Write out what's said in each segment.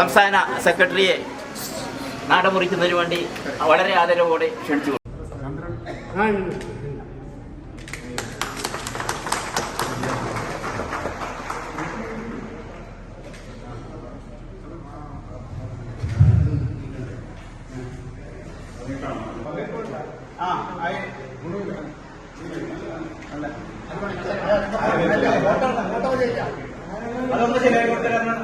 സംസ്ഥാന സെക്രട്ടറിയെ നാടമുറിക്കുന്നതിന് വേണ്ടി വളരെ ആദരവോടെ ക്ഷണിച്ചു. അതൊന്ന് ശരിയായി കൊടുത്തരാണ്.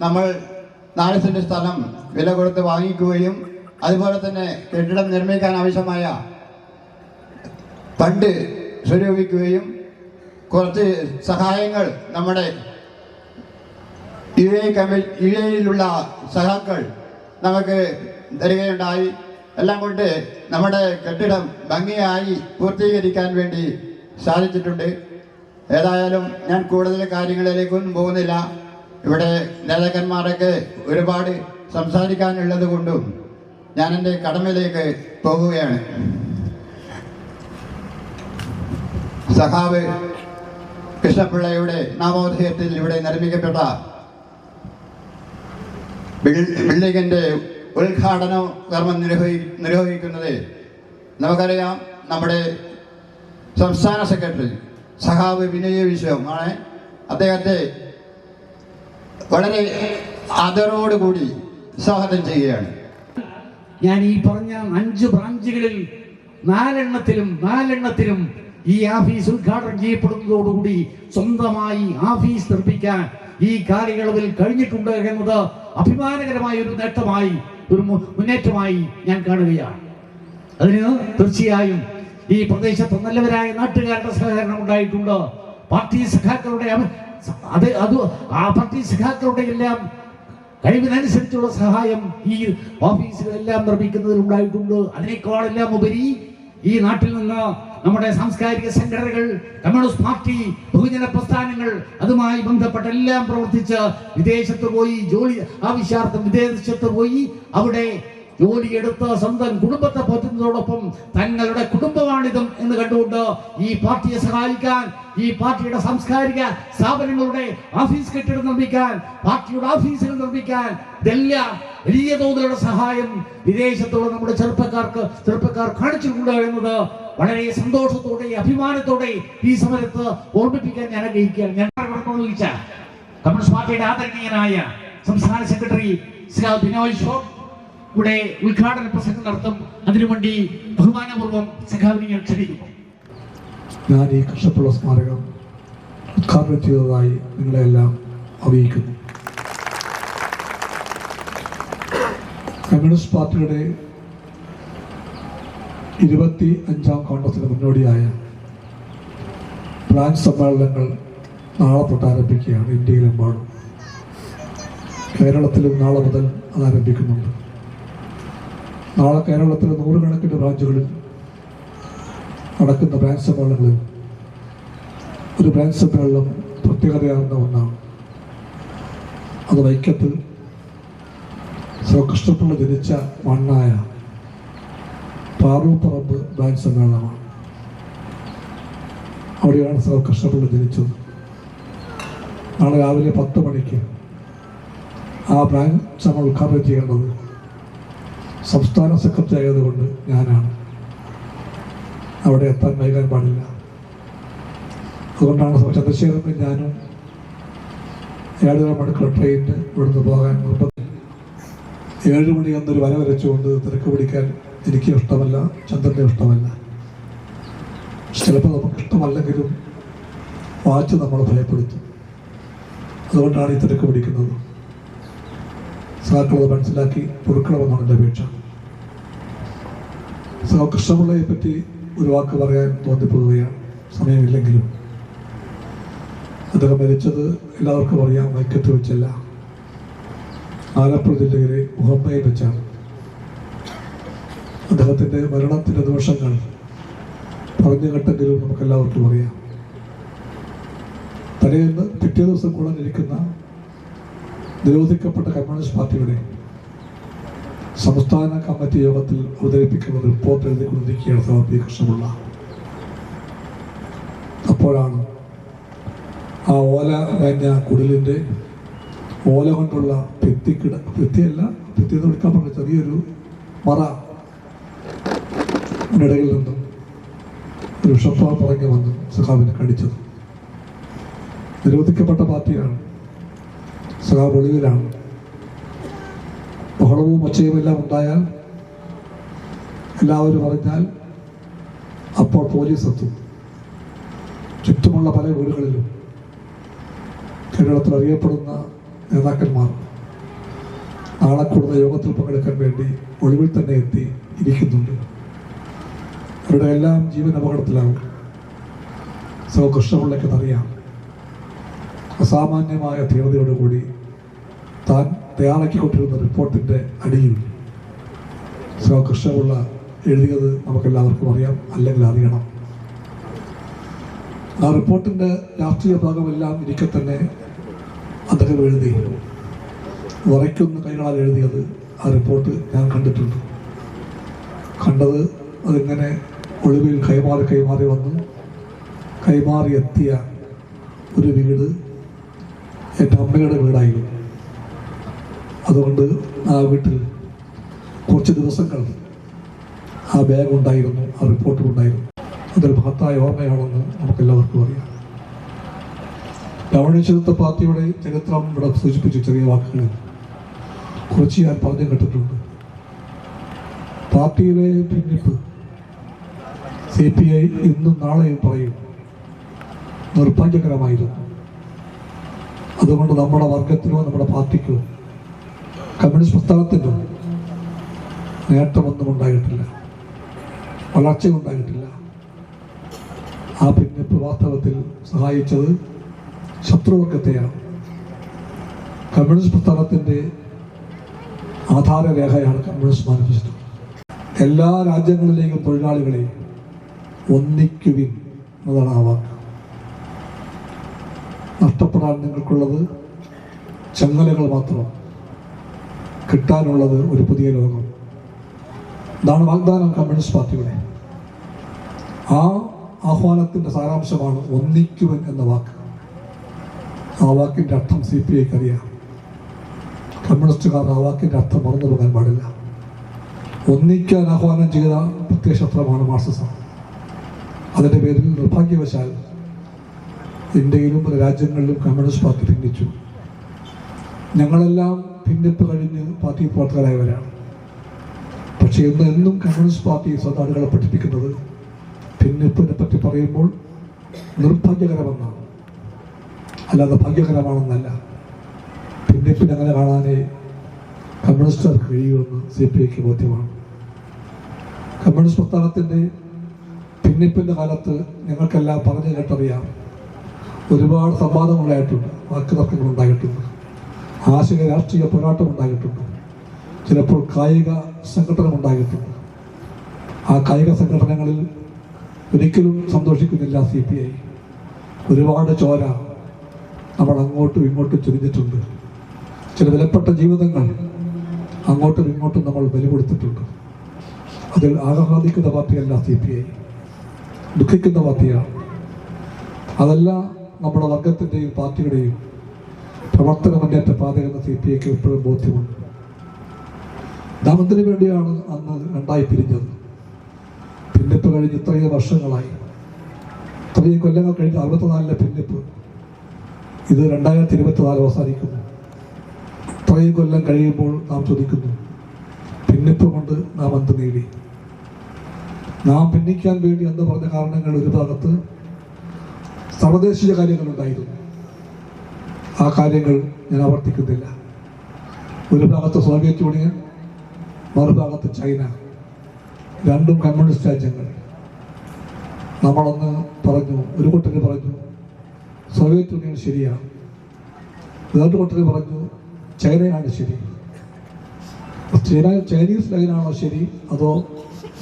നമ്മൾ 4 സെന്റ് സ്ഥലം വില കൊടുത്ത് വാങ്ങിക്കുകയും അതുപോലെ തന്നെ കെട്ടിടം നിർമ്മിക്കാൻ ആവശ്യമായ ഫണ്ട് സ്വരൂപിക്കുകയും കുറച്ച് സഹായങ്ങൾ നമ്മുടെ യുഎഇയിലുള്ള സഹാക്കൾ നമുക്ക് തരികയുണ്ടായി. എല്ലാം കൊണ്ട് നമ്മുടെ കെട്ടിടം ഭംഗിയായി പൂർത്തീകരിക്കാൻ വേണ്ടി സാധിച്ചിട്ടുണ്ട്. ഏതായാലും ഞാൻ കൂടുതൽ കാര്യങ്ങളിലേക്കൊന്നും പോകുന്നില്ല. ഇവിടെ നേതാക്കന്മാരൊക്കെ ഒരുപാട് സംസാരിക്കാനുള്ളത് കൊണ്ടും ഞാൻ എൻ്റെ കടമയിലേക്ക് പോകുകയാണ്. സഖാവ് കൃഷ്ണപിള്ളയുടെ നാമോദയത്തിൽ ഇവിടെ നിർമ്മിക്കപ്പെട്ട ബിൽഡിങ്ങിൻ്റെ ഉദ്ഘാടന കർമ്മം നിർവഹിക്കുന്നത് നമുക്കറിയാം, നമ്മുടെ സംസ്ഥാന സെക്രട്ടറി സഖാവ് വിനയ വിശ്വം ആണ്. അദ്ദേഹത്തെ വളരെ ആദരവോടുകൂടി സ്വാഗതം ചെയ്യുകയാണ്. ഞാൻ ഈ പറഞ്ഞ 5 ബ്രാഞ്ചുകളിൽ 4 ഈ ആഫീസ് ഉദ്ഘാടനം ചെയ്യപ്പെടുന്നതോടുകൂടി സ്വന്തമായി ആഫീസ് നിർമ്മിക്കാൻ ഈ കാലയളവിൽ കഴിഞ്ഞിട്ടുണ്ട് എന്നത് അഭിമാനകരമായ ഒരു നേട്ടമായി, ഒരു മുന്നേറ്റമായി ഞാൻ കാണുകയാണ്. അതിന് തീർച്ചയായും ഈ പ്രദേശത്ത് നല്ലവരായ നാട്ടുകാരുടെ സഹകരണം ഉണ്ടായിട്ടുണ്ട്. പാർട്ടി സഖാക്കളുടെ ആ പാർട്ടി സഖാക്കളുടെ എല്ലാം കഴിവിനനുസരിച്ചുള്ള സഹായം ഈ ഓഫീസുകളെല്ലാം നിർമ്മിക്കുന്നതിൽ ഉണ്ടായിട്ടുണ്ട്. അതിനേക്കാളെല്ലാം ഉപരി ഈ നാട്ടിൽ നിന്ന് നമ്മുടെ സാംസ്കാരിക സംഘടനകൾ, കമ്മ്യൂണിസ്റ്റ് പാർട്ടി, ബഹുജന പ്രസ്ഥാനങ്ങൾ അതുമായി ബന്ധപ്പെട്ട എല്ലാം പ്രവർത്തിച്ച് വിദേശത്ത് പോയി ജോലി ആവശ്യാർത്ഥം വിദേശത്ത് പോയി അവിടെ ജോലിയെടുത്ത് സ്വന്തം കുടുംബത്തെ പോറ്റുന്നതോടൊപ്പം തങ്ങളുടെ കുടുംബമാണിതും എന്ന് കണ്ടുകൊണ്ട് ഈ പാർട്ടിയെ സഹായിക്കാൻ, ഈ പാർട്ടിയുടെ സാംസ്കാരിക സ്ഥാപനങ്ങളുടെ ഓഫീസ് കെട്ടിടം നിർമ്മിക്കാൻ, പാർട്ടിയുടെ ഓഫീസുകൾ നിർമ്മിക്കാൻ ഇതെല്ലാം വലിയ തോതിലുള്ള സഹായം വിദേശത്തുള്ള നമ്മുടെ ചെറുപ്പക്കാർ കാണിച്ചിട്ടുണ്ട് എന്നത് വളരെ സന്തോഷത്തോടെ അഭിമാനത്തോടെ ഈ സമരത്ത് ഓർമ്മിപ്പിക്കാൻ ഞാൻ ആഗ്രഹിക്കുകയാണ്. ഞാൻ നിർവഹിച്ച കമ്മ്യൂണിസ്റ്റ് പാർട്ടിയുടെ ആദരണീയനായ സംസ്ഥാന സെക്രട്ടറി ശ്രീ ബിനോയ് ഷോപ്പ് ഇവിടെ ഉദ്ഘാടന പ്രസംഗം നടത്തും. അതിനുവേണ്ടി ബഹുമാനപൂർവ്വം സഖാവിനെ ക്ഷണിക്കുന്നു. ഞാൻ ഈ കൃഷ്ണപിള്ള സ്മാരകം ഉദ്ഘാടനം ചെയ്തതായി നിങ്ങളെല്ലാം അറിയിക്കുന്നു. കമ്മ്യൂണിസ്റ്റ് പാർട്ടിയുടെ 25ാം കോൺഗ്രസിന് മുന്നോടിയായ ബ്രാഞ്ച് സമ്മേളനങ്ങൾ നാളെ തൊട്ട് ആരംഭിക്കുകയാണ്. ഇന്ത്യയിലെമ്പാടും, കേരളത്തിലും നാളെ മുതൽ അത് ആരംഭിക്കുന്നുണ്ട്. നാളെ കേരളത്തിലെ 100 കണക്കിന് ബ്രാഞ്ചുകളിൽ നടക്കുന്ന ബ്രാഞ്ച് സമ്മേളനങ്ങളിൽ ഒരു ബ്രാഞ്ച് സമ്മേളനം പ്രത്യേകതയാർന്ന ഒന്നാണ്. അത് വൈക്കത്ത് കൃഷ്ണപിള്ള ജനിച്ച മണ്ണായ പാറൂപ്പറമ്പ് ബ്രാഞ്ച് സമ്മേളനമാണ്. അവിടെയാണ് കൃഷ്ണപിള്ള ജനിച്ചത്. നാളെ രാവിലെ 10 മണിക്ക് ആ ബ്രാഞ്ച് സമ്മേളനം ഉദ്ഘാടനം ചെയ്യേണ്ടത് സംസ്ഥാന സെക്രട്ടറി ആയതുകൊണ്ട് ഞാനാണ്. അവിടെ എത്താൻ വൈകാൻ പാടില്ല. അതുകൊണ്ടാണ് ചന്ദ്രശേഖരനും ഞാനും 7.5 മണിക്കൂർ ട്രെയിനിന് ഇവിടുന്ന് പോകാൻ നിർബന്ധം. 7 മണി എന്നൊരു വര വരച്ചുകൊണ്ട് തിരക്ക് പിടിക്കാൻ എനിക്കും ഇഷ്ടമല്ല, ചന്ദ്രനും ഇഷ്ടമല്ല. ചിലപ്പോൾ നമുക്ക് ഇഷ്ടമല്ലെങ്കിലും വാച്ച് നമ്മളെ ഭയപ്പെടുത്തും. അതുകൊണ്ടാണ് ഈ തിരക്ക് പിടിക്കുന്നത്. സഹാക്കളത് മനസ്സിലാക്കി പൊറുക്കണമെന്നാണ് എൻ്റെ അപേക്ഷ. കൃഷ്ണപിള്ളയെ പറ്റി ഒരു വാക്ക് പറയാൻ തോന്നിപ്പോവുകയാണ്, സമയമില്ലെങ്കിലും. അദ്ദേഹം മരിച്ചത് എല്ലാവർക്കും അറിയാം, വൈക്കത്ത് വെച്ചല്ല, ആലപ്പുഴ ജില്ലയിലെ മുഹമ്മയിൽ വെച്ചാണ്. അദ്ദേഹത്തിൻ്റെ മരണത്തിൻ്റെ നിമിഷങ്ങൾ പറഞ്ഞു കേട്ടെങ്കിലും നമുക്കെല്ലാവർക്കും അറിയാം. തലേന്ന് പിറ്റേ ദിവസം കൂടാനിരിക്കുന്ന നിരോധിക്കപ്പെട്ട കമ്മ്യൂണിസ്റ്റ് പാർട്ടിയുടെ സംസ്ഥാന കമ്മിറ്റി യോഗത്തിൽ അവതരിപ്പിക്കുന്ന റിപ്പോർട്ട് എഴുതിക്കൊണ്ടിരിക്കുകയാണ് സഹ പി കൃഷ്ണപിള്ള. അപ്പോഴാണ് ആ ഓല കഴിഞ്ഞ കുടിലിൻ്റെ ഓല കൊണ്ടുള്ള ഭിത്തിയെന്ന് വിളിക്കാൻ പറഞ്ഞ ചെറിയൊരു മറ ഇടയിൽ നിന്നും ഒരു ഷഫാ പറഞ്ഞു വന്ന് സഹാബിനെ കടിച്ചത്. നിരോധിക്കപ്പെട്ട പാർട്ടിയാണ്, സഹാബ് ഒളിവിലാണ്. ബഹളവും ഒച്ചയും എല്ലാം ഉണ്ടായാൽ, എല്ലാവരും അറിഞ്ഞാൽ അപ്പോൾ പോലീസ് എത്തും. ചുറ്റുമുള്ള പല വീടുകളിലും കേരളത്തിൽ അറിയപ്പെടുന്ന നേതാക്കന്മാർ നാളെ കൂടുന്ന യോഗത്തിൽ പങ്കെടുക്കാൻ വേണ്ടി ഒളിവിൽ തന്നെ എത്തി ഇരിക്കുന്നുണ്ട്. അവരുടെ എല്ലാം ജീവൻ അപകടത്തിലാവും. സഹ കൃഷ്ണപിള്ളയ്ക്ക് അറിയാം. അസാമാന്യമായ ധീരതയോടുകൂടി താൻ തയ്യാറാക്കിക്കൊണ്ടിരുന്ന റിപ്പോർട്ടിൻ്റെ അടിയിൽ സഹ കൃഷ്ണപിള്ള എഴുതിയത് നമുക്കെല്ലാവർക്കും അറിയാം, അല്ലെങ്കിൽ അറിയണം. ആ റിപ്പോർട്ടിൻ്റെ രാഷ്ട്രീയ ഭാഗമെല്ലാം ഇരിക്കെ തന്നെ അദ്ദേഹം എഴുതി, വരയ്ക്കുന്ന കൈകളാൽ എഴുതിയത് ആ റിപ്പോർട്ട് ഞാൻ കണ്ടിട്ടുണ്ട്. കണ്ടത് അതിങ്ങനെ ഒളിവിൽ കൈമാറി വന്ന് കൈമാറി എത്തിയ ഒരു വീട് എൻ്റെ അമ്മയുടെ വീടായിരുന്നു. അതുകൊണ്ട് ആ വീട്ടിൽ കുറച്ച് ദിവസങ്ങൾ ആ ബാഗ് ഉണ്ടായിരുന്നു, ആ റിപ്പോർട്ടും ഉണ്ടായിരുന്നു. അതൊരു മഹത്തായ ഓർമ്മയാണെന്ന് നമുക്കെല്ലാവർക്കും അറിയാം. ലവണേശ്വരത്തെ പാർട്ടിയുടെ ചരിത്രം ഇവിടെ സൂചിപ്പിച്ചു ചെറിയ വാക്കുകളിൽ കുറച്ച് ഞാൻ പറഞ്ഞു കേട്ടിട്ടുണ്ട്. പാർട്ടിയിലെ ഭിന്നിപ്പ് CPI ഇന്നും നാളെയും പറയും നിർഭാഗ്യകരമായിരുന്നു. അതുകൊണ്ട് നമ്മുടെ വർഗത്തിനോ നമ്മുടെ പാർട്ടിക്കോ കമ്മ്യൂണിസ്റ്റ് പ്രസ്ഥാനത്തിനോ നേട്ടമൊന്നും ഉണ്ടായിട്ടില്ല, വളർച്ചയും ഉണ്ടായിട്ടില്ല. ആ ഭിന്നിപ്പ് വാസ്തവത്തിൽ സഹായിച്ചത് ശത്രുവർഗത്തെയാണ്. കമ്മ്യൂണിസ്റ്റ് പ്രസ്ഥാനത്തിൻ്റെ ആധാരരേഖയാണ് കമ്മ്യൂണിസ്റ്റ് മാനിഫെസ്റ്റോ. എല്ലാ രാജ്യങ്ങളിലേക്കും തൊഴിലാളികളെ ഒന്നിക്കുവിൻ എന്നതാണ് ആ വാക്ക്. നഷ്ടപ്പെടാൻ നിങ്ങൾക്കുള്ളത് ചങ്ങലകൾ മാത്രം, കിട്ടാനുള്ളത് ഒരു പുതിയ ലോകം. ഇതാണ് വാഗ്ദാനം കമ്മ്യൂണിസ്റ്റ് പാർട്ടിയുടെ. ആ ആഹ്വാനത്തിൻ്റെ സാരാംശമാണ് ഒന്നിക്കുവൻ എന്ന വാക്ക്. ആ വാക്കിൻ്റെ അർത്ഥം CPIക്ക് അറിയാം. കമ്മ്യൂണിസ്റ്റുകാർ ആ വാക്കിൻ്റെ അർത്ഥം മറന്നു പോകാൻ പാടില്ല. ഒന്നിക്കാൻ ആഹ്വാനം ചെയ്ത പ്രത്യയശാസ്ത്രമാണ് മാർക്സിസം. അതിൻ്റെ പേരിൽ നിർഭാഗ്യവശാൽ ഇന്ത്യയിലും പല രാജ്യങ്ങളിലും കമ്മ്യൂണിസ്റ്റ് പാർട്ടി ഭിന്നിച്ചു. ഞങ്ങളെല്ലാം ഭിന്നിപ്പ് കഴിഞ്ഞ് പാർട്ടി പ്രവർത്തകരായവരാണ്. പക്ഷേ എന്നും കമ്മ്യൂണിസ്റ്റ് പാർട്ടി സ്വന്തം പഠിപ്പിക്കുന്നത് ഭിന്നിപ്പിനെ പറ്റി പറയുമ്പോൾ നിർഭാഗ്യകരമെന്നാണ്, അല്ലാതെ ഭാഗ്യകരമാണെന്നല്ല. ഭിന്നിപ്പിനെ അങ്ങനെ കാണാനേ കമ്മ്യൂണിസ്റ്റുകാർക്ക് കഴിയുമെന്ന് CPIക്ക് ബോധ്യമാണ്. കമ്മ്യൂണിസ്റ്റ് പ്രസ്ഥാനത്തിൻ്റെ ഭിന്നിപ്പിൻ്റെ കാലത്ത് ഞങ്ങൾക്കെല്ലാം പറഞ്ഞു കേട്ടറിയാം. ഒരുപാട് സംവാദങ്ങളുണ്ടായിട്ടുണ്ട്, വാക്ക് തർക്കങ്ങളുണ്ടായിട്ടുണ്ട്, ആശയ രാഷ്ട്രീയ പോരാട്ടം ഉണ്ടായിട്ടുണ്ട്, ചിലപ്പോൾ കായിക സംഘടന ഉണ്ടായിട്ടുണ്ട്. ആ കായിക സംഘടനകളിൽ ഒരിക്കലും സന്തോഷിക്കുന്നില്ല CPI. ഒരുപാട് ചോര നമ്മൾ അങ്ങോട്ടും ഇങ്ങോട്ടും ചൊരിഞ്ഞിട്ടുണ്ട്. ചില വിലപ്പെട്ട ജീവിതങ്ങൾ അങ്ങോട്ടും ഇങ്ങോട്ടും നമ്മൾ ബലി കൊടുത്തിട്ടുണ്ട്. അതിൽ ആഹ്ലാദിക്കുന്ന പാർട്ടിയല്ല CPI, ദുഃഖിക്കുന്ന പാർട്ടിയാണ്. അതല്ല നമ്മുടെ വർഗത്തിൻ്റെയും പാർട്ടിയുടെയും പ്രവർത്തന മുന്നേറ്റ പാതയെന്ന് CPIക്ക് എപ്പോഴും ബോധ്യമുണ്ട്. നാം എന്തിനു വേണ്ടിയാണ് അന്ന് രണ്ടായി പിരിഞ്ഞത്? ഭിന്നിപ്പ് കഴിഞ്ഞ് ഇത്രയും വർഷങ്ങളായി, ഇത്രയും കൊല്ലങ്ങൾ കഴിഞ്ഞ് 64-ലെ ഭിന്നിപ്പ്, ഇത് 2024 അവസാനിക്കുന്നു. ഇത്രയും കൊല്ലം കഴിയുമ്പോൾ നാം ചോദിക്കുന്നു, ഭിന്നിപ്പ് കൊണ്ട് നാം എന്ത് നേടി? നാം ഭിന്നിക്കാൻ വേണ്ടി എന്ന് പറഞ്ഞ കാരണങ്ങൾ ഒരു ഭാഗത്ത് സർവദേശീയ കാര്യങ്ങളുണ്ടായിരുന്നു. ആ കാര്യങ്ങൾ ഞാൻ ആവർത്തിക്കുന്നില്ല. ഒരു ഭാഗത്ത് സോവിയറ്റ് യൂണിയൻ, മറുഭാഗത്ത് ചൈന, രണ്ടും കമ്മ്യൂണിസ്റ്റ് രാജ്യങ്ങൾ. നമ്മളൊന്ന് പറഞ്ഞു, ഒരു കൂട്ടർ പറഞ്ഞു സോവിയറ്റ് യൂണിയൻ ശരിയാണ്, വേറൊരു കൂട്ടർ പറഞ്ഞു ചൈനയാണ് ശരി. ചൈനീസ് ലൈനാണോ ശരി അതോ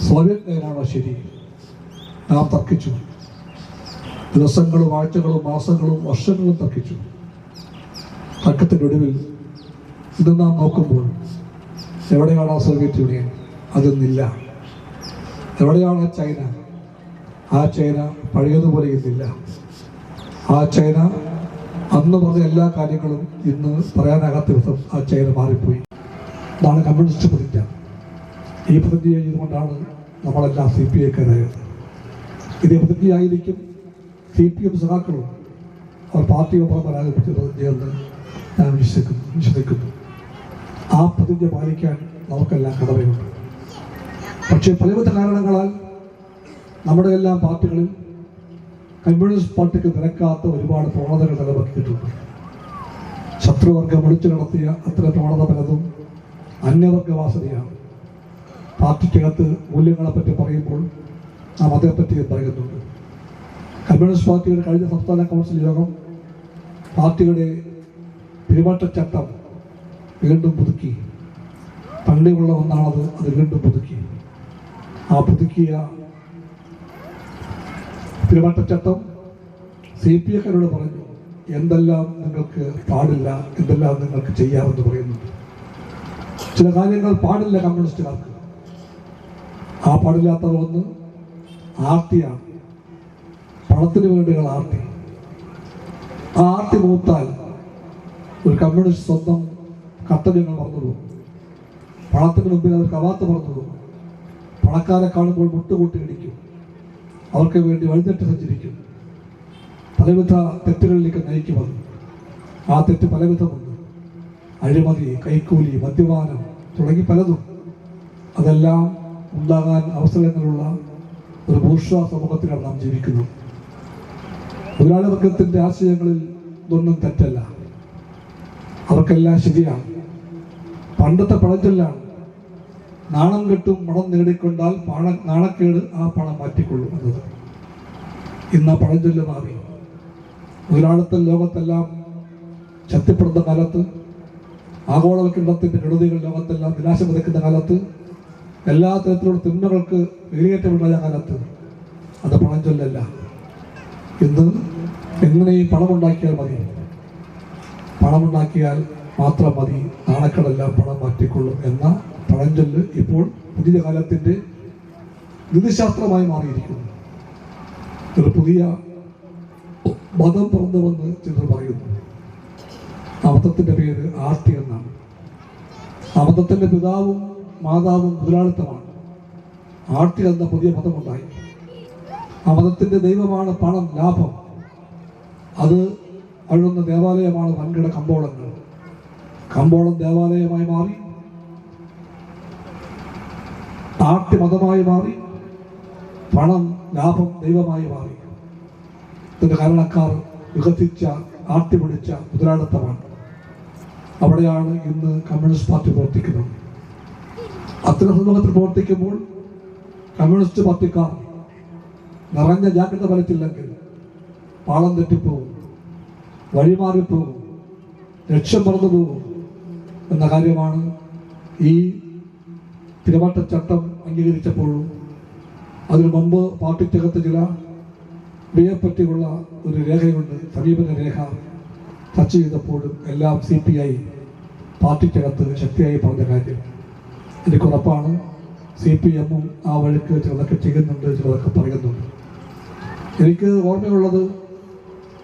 സോവിയറ്റ് ലൈനാണോ ശരി? നാം തർക്കിച്ചു. ദിവസങ്ങളും ആഴ്ചകളും മാസങ്ങളും വർഷങ്ങളും തർക്കിച്ചു. തർക്കത്തിൻ്റെ ഒടുവിൽ ഇത് നാം നോക്കുമ്പോൾ എവിടെയാണ് സോവിയറ്റ് യൂണിയൻ? അതൊന്നില്ല. എവിടെയാണ് ചൈന? ആ ചൈന പഴയതുപോലെ ഇന്നില്ല. ആ ചൈന അന്ന് പറഞ്ഞ എല്ലാ കാര്യങ്ങളും ഇന്ന് പറയാനാകാത്ത വിധം ആ ചൈന മാറിപ്പോയി. ഇതാണ് കമ്മ്യൂണിസ്റ്റ് പ്രതിജ്ഞ. ഈ പ്രതിജ്ഞ ചെയ്തുകൊണ്ടാണ് നമ്മളെല്ലാം CPIക്കാരായത്. ഇതേ പ്രതിജ്ഞയായിരിക്കും CPM സഖാക്കളും അവർ പാർട്ടിയൊപ്പം പരാജയപ്പെട്ട പ്രതിജ്ഞയെന്ന് ഞാൻ വിശ്വസിക്കുന്നു. ആ പ്രതിജ്ഞ പാലിക്കാൻ നമുക്കെല്ലാം കടമയുണ്ട്. പക്ഷേ പലവിധ കാരണങ്ങളാൽ നമ്മുടെ എല്ലാം പാർട്ടികളിൽ കമ്മ്യൂണിസ്റ്റ് പാർട്ടിക്ക് നിരക്കാത്ത ഒരുപാട് പ്രവണതകൾ നിലനിർത്തിയിട്ടുണ്ട്. ശത്രുവർഗം ഒളിച്ചു നടത്തിയ അത്തരം പ്രവണത പലതും അന്യവർഗവാസനയാണ്. പാർട്ടിക്കകത്ത് മൂല്യങ്ങളെപ്പറ്റി പറയുമ്പോൾ നാം അതേപ്പറ്റി പറയുന്നുണ്ട്. കമ്മ്യൂണിസ്റ്റ് പാർട്ടിയുടെ കഴിഞ്ഞ സംസ്ഥാന കൗൺസിൽ യോഗം പാർട്ടിയുടെ പെരുമാറ്റച്ചട്ടം വീണ്ടും പുതുക്കി. പണ്ടുള്ള ഒന്നാണത്, അത് വീണ്ടും പുതുക്കി. ആ പുതുക്കിയ പെരുമാറ്റച്ചട്ടം CPIക്കാരോട് പറഞ്ഞു എന്തെല്ലാം നിങ്ങൾക്ക് പാടില്ല, എന്തെല്ലാം നിങ്ങൾക്ക് ചെയ്യാമെന്ന് പറയുന്നുണ്ട്. ചില കാര്യങ്ങൾ പാടില്ല കമ്മ്യൂണിസ്റ്റുകാർക്ക്. ആ പാടില്ലാത്തത് ഒന്ന് ആർത്തിയാണ്. പണത്തിന് വേണ്ടിയുള്ള ആർത്തി. ആ ആർത്തി മൂത്താൽ ഒരു കമ്മ്യൂണിസ്റ്റ് സ്വന്തം കർത്തവ്യങ്ങൾ മറന്നുപോകും. പണത്തിന് മുമ്പിൽ അവർ കവാത്ത് മറന്നുപോകും. പണക്കാരെ കാണുമ്പോൾ മുട്ടുകൂട്ടി ഇടിക്കും. അവർക്ക് വേണ്ടി വഴിതെറ്റ് സഞ്ചരിക്കും. പലവിധ തെറ്റുകളിലേക്ക് നയിക്കുമെന്ന്. ആ തെറ്റ് പലവിധമുണ്ട്. അഴിമതി, കൈക്കൂലി, മദ്യപാനം തുടങ്ങി പലതും. അതെല്ലാം ഉണ്ടാകാൻ അവസരങ്ങളുള്ള ഒരു ബൂർഷ്വാ സമൂഹത്തിലാണ് നാം ജീവിക്കുന്നത്. മുതലാളി വർഗത്തിൻ്റെ ആശയങ്ങളിൽ ഇതൊന്നും തെറ്റല്ല. അവർക്കെല്ലാം ശരിയാണ്. പണ്ടത്തെ പഴഞ്ചൊല്ലാണ്, നാണം കെട്ടും മണം നേടിക്കൊണ്ടാൽ നാണക്കേട് ആ പണം മാറ്റിക്കൊള്ളും എന്നത്. ഇന്ന് ആ പഴഞ്ചൊല്ല് മാറി. മുതലാളിത്ത ലോകത്തെല്ലാം ശക്തിപ്പെടുന്ന കാലത്ത്, ആഗോളവൽക്കരണത്തിൻ്റെ കെടുതികൾ ലോകത്തെല്ലാം വിനാശം വിതയ്ക്കുന്ന കാലത്ത്, എല്ലാ തരത്തിലുള്ള തിന്മകൾക്ക് വേലിയേറ്റമുണ്ടായ കാലത്ത് അത് പഴഞ്ചൊല്ലല്ല. ഇന്ന് എങ്ങനെയും പണമുണ്ടാക്കിയാൽ മതി, പണമുണ്ടാക്കിയാൽ മാത്രം മതി, നാണക്കേടെല്ലാം പണം മാറ്റിക്കൊള്ളും എന്ന പഴഞ്ചൊല്ല് ഇപ്പോൾ പുതിയ കാലത്തിൻ്റെ നീതിശാസ്ത്രമായി മാറിയിരിക്കുന്നു. ഒരു പുതിയ മതം പിറന്നുവെന്ന് ചിലർ പറയുന്നു. ആ മതത്തിൻ്റെ പേര് ആർത്തി എന്നാണ്. ആ മതത്തിൻ്റെ പിതാവും മാതാവും മുതലാളിത്തമാണ്. ആർത്തി എന്ന പുതിയ മതമുണ്ടായി. ആ മതത്തിൻ്റെ ദൈവമാണ് പണം, ലാഭം. അത് അഴുന്ന ദേവാലയമാണ് വൻകിട കമ്പോളങ്ങൾ. കമ്പോളം ദേവാലയമായി മാറി, ആർത്തി മതമായി മാറി, പണം ലാഭം ദൈവമായി മാറി. ഇതിൻ്റെ കാരണക്കാർ വികസിച്ച ആർത്തി പിടിച്ച മുതലാളിത്തമാണ്. അവിടെയാണ് ഇന്ന് കമ്മ്യൂണിസ്റ്റ് പാർട്ടി പ്രവർത്തിക്കുന്നത്. അത്തരം സമൂഹത്തിൽ പ്രവർത്തിക്കുമ്പോൾ കമ്മ്യൂണിസ്റ്റ് പാർട്ടിക്കാർ നിറഞ്ഞ ജാഗ്രത പാലിച്ചില്ലെങ്കിൽ പാളം തെറ്റിപ്പോകും, വഴിമാറിപ്പോകും, ലക്ഷ്യം മറന്നു പോകും എന്ന കാര്യമാണ് ഈ പെരുമാറ്റച്ചട്ടം അംഗീകരിച്ചപ്പോഴും അതിനു മുമ്പ് പാർട്ടിക്കകത്ത് ചില ഇവയെപ്പറ്റിയുള്ള ഒരു രേഖയുണ്ട്, സമീപന രേഖ ചർച്ച ചെയ്തപ്പോഴും എല്ലാം CPI പാർട്ടിക്കകത്ത് ശക്തിയായി പറഞ്ഞ കാര്യം. എനിക്കുറപ്പാണ് CPM-ഉം ആ വഴിക്ക് ചിലതൊക്കെ ചെയ്യുന്നുണ്ട്, ചിലതൊക്കെ പറയുന്നുണ്ട്. എനിക്ക് ഓർമ്മയുള്ളത്